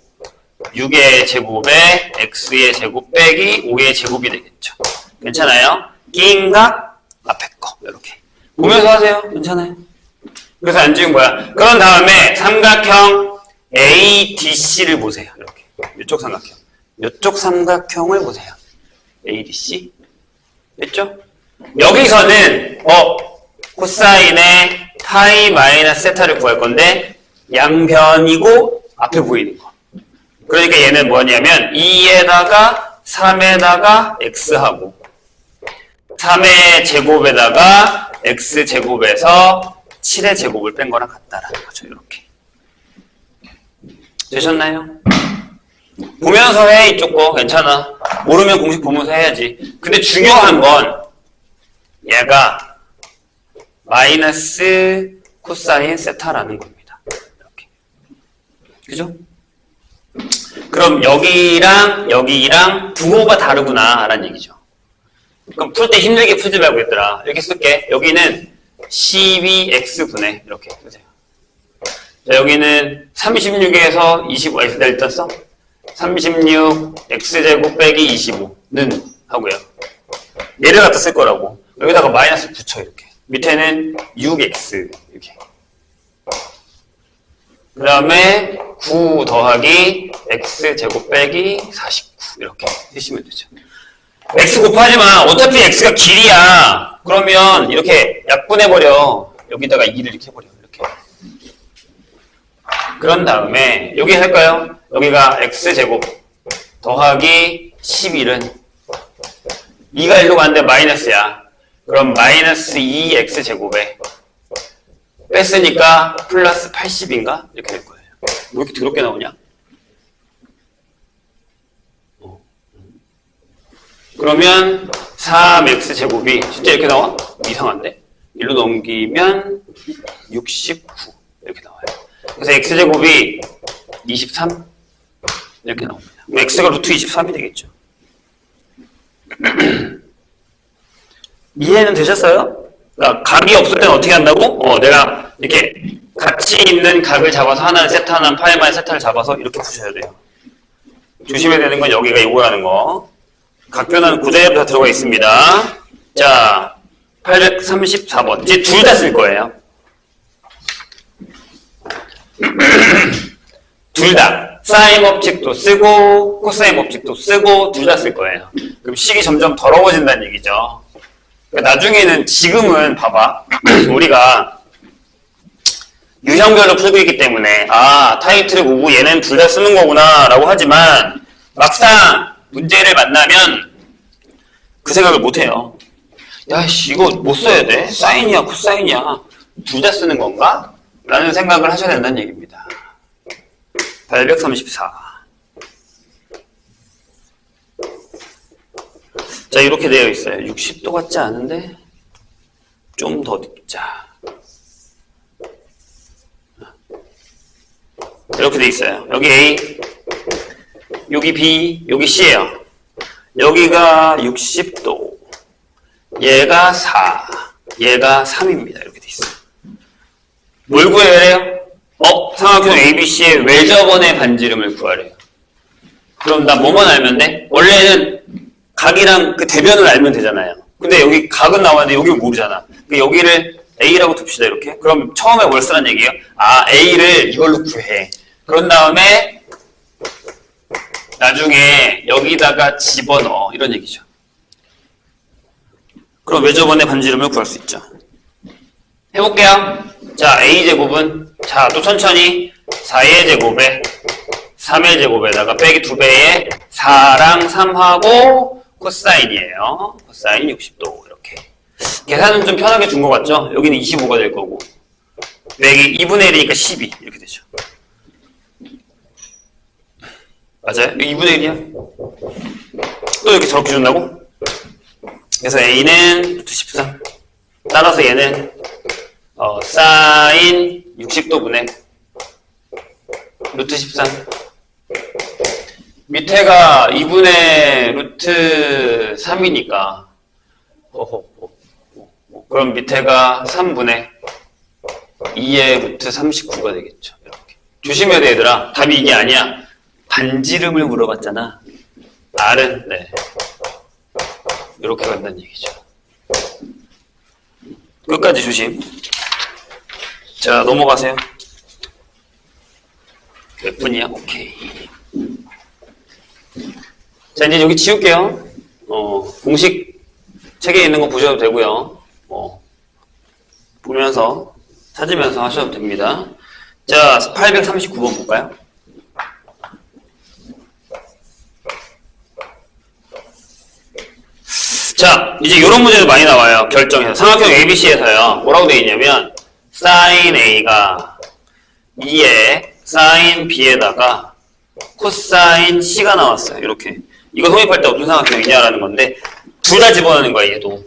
6의 제곱에 x의 제곱 빼기 5의 제곱이 되겠죠. 괜찮아요? 끼인 각 앞에 거 이렇게 보면서 하세요. 괜찮아요? 그래서 안 지운 거야. 그런 다음에 삼각형 ADC를 보세요. 이렇게 이쪽 삼각형 이쪽 삼각형을 보세요. ADC 됐죠? 여기서는 코사인의 파이 마이너스 세타를 구할 건데 양변이고 앞에 보이는 거. 그러니까 얘는 뭐냐면 2에다가 3에다가 x하고 3의 제곱에다가 x제곱에서 7의 제곱을 뺀 거랑 같다라는 거죠. 이렇게. 되셨나요? 보면서 해. 이쪽 거 괜찮아. 모르면 공식 보면서 해야지. 근데 중요한 건 얘가 마이너스 코사인 세타라는 겁니다. 이렇게. 그죠? 그럼 여기랑 여기랑 부호가 다르구나 라는 얘기죠. 그럼 풀 때 힘들게 풀지 말고 있더라. 이렇게 쓸게. 여기는 12x분의 이렇게 쓰세요. 자, 여기는 36에서 25, x 일단 써. 36 x제곱 빼기 25는 하고요. 얘를 갖다 쓸 거라고. 여기다가 마이너스 붙여 이렇게. 밑에는 6x 이렇게. 그 다음에 9 더하기 x제곱 빼기 49 이렇게 쓰시면 되죠. x 곱하지만 어차피 x가 길이야. 그러면 이렇게 약분해버려. 여기다가 2를 이렇게 해버려. 이렇게. 그런 다음에 여기 할까요? 여기가 x제곱 더하기 11은 2가 1로 가는데 마이너스야. 그럼 마이너스 2x제곱에 뺐으니까 플러스 80인가? 이렇게 될 거예요. 왜 이렇게 더럽게 나오냐? 그러면 3x제곱이 진짜 이렇게 나와? 이상한데? 1로 넘기면 69 이렇게 나와요. 그래서 x제곱이 23 이렇게 나옵니다. x가 루트 23이 되겠죠. 이해는 되셨어요? 그러니까 각이 없을 때는 어떻게 한다고? 내가 이렇게 같이 있는 각을 잡아서 하나는 세타, 하나는 파이만 세타를 잡아서 이렇게 푸셔야 돼요. 조심해야 되는 건 여기가 이거라는 거. 각변화는 그대로 다 들어가 있습니다. 자, 834번. 이제 둘 다 쓸 거예요. 둘 다. 사인 법칙도 쓰고 코사인 법칙도 쓰고 둘 다 쓸 거예요. 그럼 식이 점점 더러워진다는 얘기죠. 그러니까 나중에는 지금은 봐봐. 우리가 유형별로 풀고 있기 때문에 타이틀을 보고 얘는 둘 다 쓰는 거구나 라고 하지만 막상 문제를 만나면 그 생각을 못 해요. 야씨 이거 못 써야 돼? 사인이야 코사인이야 둘 다 쓰는 건가? 라는 생각을 하셔야 된다는 얘기입니다. 834. 자 이렇게 되어 있어요. 60도 같지 않은데 좀 더 자 이렇게 되어 있어요. 여기 A 여기 B 여기 C예요. 여기가 60도 얘가 4, 얘가 3입니다. 이렇게 돼 있어요. 뭘 구해야 해요? 삼각형 ABC의 외접원의 반지름을 구하래요. 그럼 나 뭐만 알면 돼? 원래는 각이랑 그 대변을 알면 되잖아요. 근데 여기 각은 나왔는데 여기 모르잖아. 여기를 A라고 둡시다, 이렇게. 그럼 처음에 뭘 쓰란 얘기예요? A를 이걸로 구해. 그런 다음에 나중에 여기다가 집어넣어. 이런 얘기죠. 그럼 외접원의 반지름을 구할 수 있죠. 해볼게요. 자, A제곱은, 자, 또 천천히 4의 제곱에 3의 제곱에다가 빼기 2배에 4랑 3하고 코사인이에요. 코사인 60도. 이렇게. 계산은 좀 편하게 준 것 같죠? 여기는 25가 될 거고. 빼기 2분의 1이니까 12. 이렇게 되죠. 맞아요? 2분의 1이야? 또 이렇게 저렇게 준다고? 그래서 A는 루트 13. 따라서 얘는 사인 60도분의 루트 13. 밑에가 2분의 루트 3이니까 그럼 밑에가 3분의 2의 루트 39가 되겠죠. 이렇게. 조심해야 돼, 얘들아. 답이 이게 아니야. 반지름을 물어봤잖아. R은 네, 이렇게 간다는 얘기죠. 끝까지 조심. 자, 넘어가세요. 몇 분이야? 오케이. 자, 이제 여기 지울게요. 공식 책에 있는 거 보셔도 되고요. 보면서, 찾으면서 하셔도 됩니다. 자, 839번 볼까요? 자, 이제 이런 문제도 많이 나와요. 결정해서. 삼각형 ABC에서요. 뭐라고 되어 있냐면, sin A가 2에 sin B에다가 코사인 C가 나왔어요. 이렇게. 이거 성립할 때 어떤 삼각형이냐라는 건데, 둘 다 집어넣는 거야, 얘도.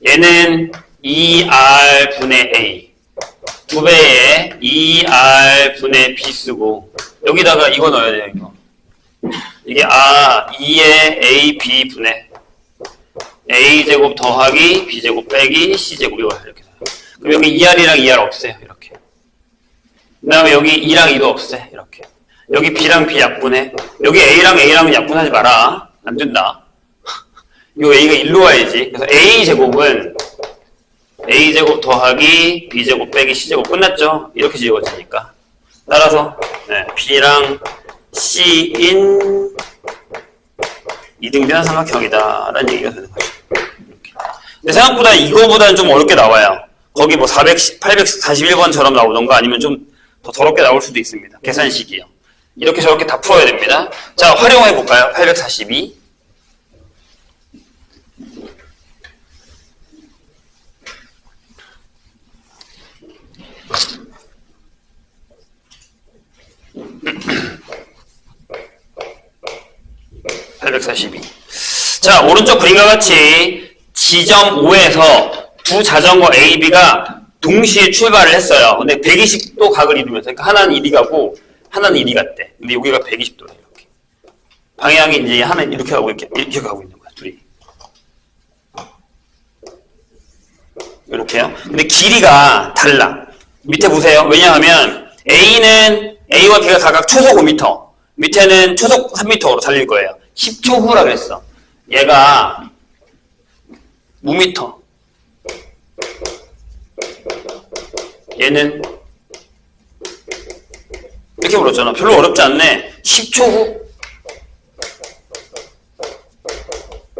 얘는 2R분의 A. 2배에 2R분의 B 쓰고, 여기다가 이거 넣어야 돼요, 이거. 이게 2의 AB분의 A제곱 더하기 B제곱 빼기 C제곱, 이거 이렇게. 그럼 여기 2R이랑 2R 없애요, 이렇게. 그 다음에 여기 2랑 2도 없애, 이렇게. 여기 B랑 B 약분해. 여기 A랑 A랑은 약분하지 마라. 안 된다. 이 A가 1로 와야지. 그래서 A제곱은 A제곱 더하기 B제곱 빼기 C제곱 끝났죠? 이렇게 지워지니까. 따라서 네, B랑 C인 이등변 삼각형이다 라는 얘기가 되는 거죠. 이렇게. 근데 생각보다 이거보다는 좀 어렵게 나와요. 거기 뭐 841번처럼 나오던가 아니면 좀 더 더럽게 나올 수도 있습니다. 계산식이요. 이렇게 저렇게 다 풀어야 됩니다. 자, 활용해 볼까요? 842. 자, 오른쪽 그림과 같이 지점 5에서 두 자전거 A, B가 동시에 출발을 했어요. 근데 120도 각을 이루면서, 그러니까 하나는 이리 가고 하나는 이리 갔대. 근데 여기가 120도예요. 이렇게. 방향이 이제 하나는 이렇게 가고 이렇게 가고 있는 거야, 둘이. 이렇게요. 근데 길이가 달라. 밑에 보세요. 왜냐하면 A와 B가 각각 초속 5m, 밑에는 초속 3m로 달릴 거예요. 10초 후라 그랬어. 얘가 무미터. 얘는 이렇게 물었잖아. 별로 어렵지 않네. 10초 후.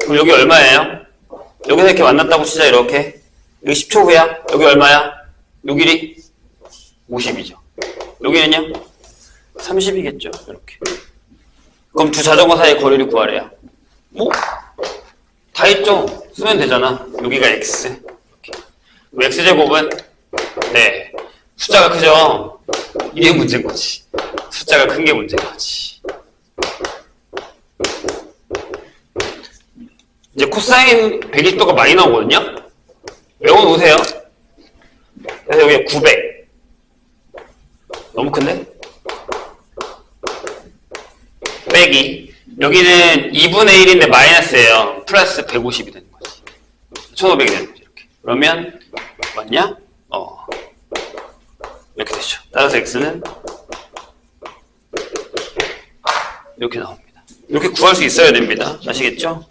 그럼 여기 얼마예요? 여기서 이렇게 만났다고 치자, 이렇게. 여기 10초 후야. 여기 얼마야? 요 길이 50이죠. 여기는요? 30이겠죠. 이렇게. 그럼 두 자전거 사이의 거리를 구하래요. 뭐? 다 있죠? 쓰면 되잖아. 여기가 x. 이렇게. x제곱은 네, 숫자가 크죠? 이게 문제인 거지. 숫자가 큰 게 문제인 거지. 이제 코사인 120도가 많이 나오거든요? 외워놓으세요. 그래서 여기에 900. 너무 큰데? 빼기. 여기는 2분의 1인데 마이너스예요. 플러스 150이 되는 거지. 1500이 되는 거죠. 이렇게. 그러면 맞냐? 이렇게 되죠. 따라서 x는 이렇게 나옵니다. 이렇게 구할 수 있어야 됩니다. 아시겠죠?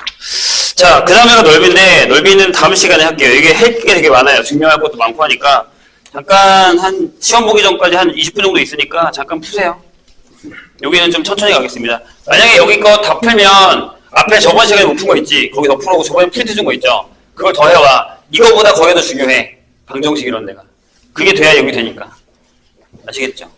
자, 그 다음에가 넓이인데, 넓이는 다음 시간에 할게요. 이게 할 게 되게 많아요. 증명할 것도 많고 하니까. 잠깐 시험 보기 전까지 한 20분 정도 있으니까 잠깐 푸세요. 여기는 좀 천천히 가겠습니다. 만약에 여기 거 다 풀면 앞에 저번 시간에 못 푼 거 있지? 거기 더 풀어오고 저번에 프린트 준 거 있죠? 그걸 더 해와. 이거보다 거기가 더 중요해. 방정식 이런 데가. 그게 돼야 여기 되니까. 아시겠죠?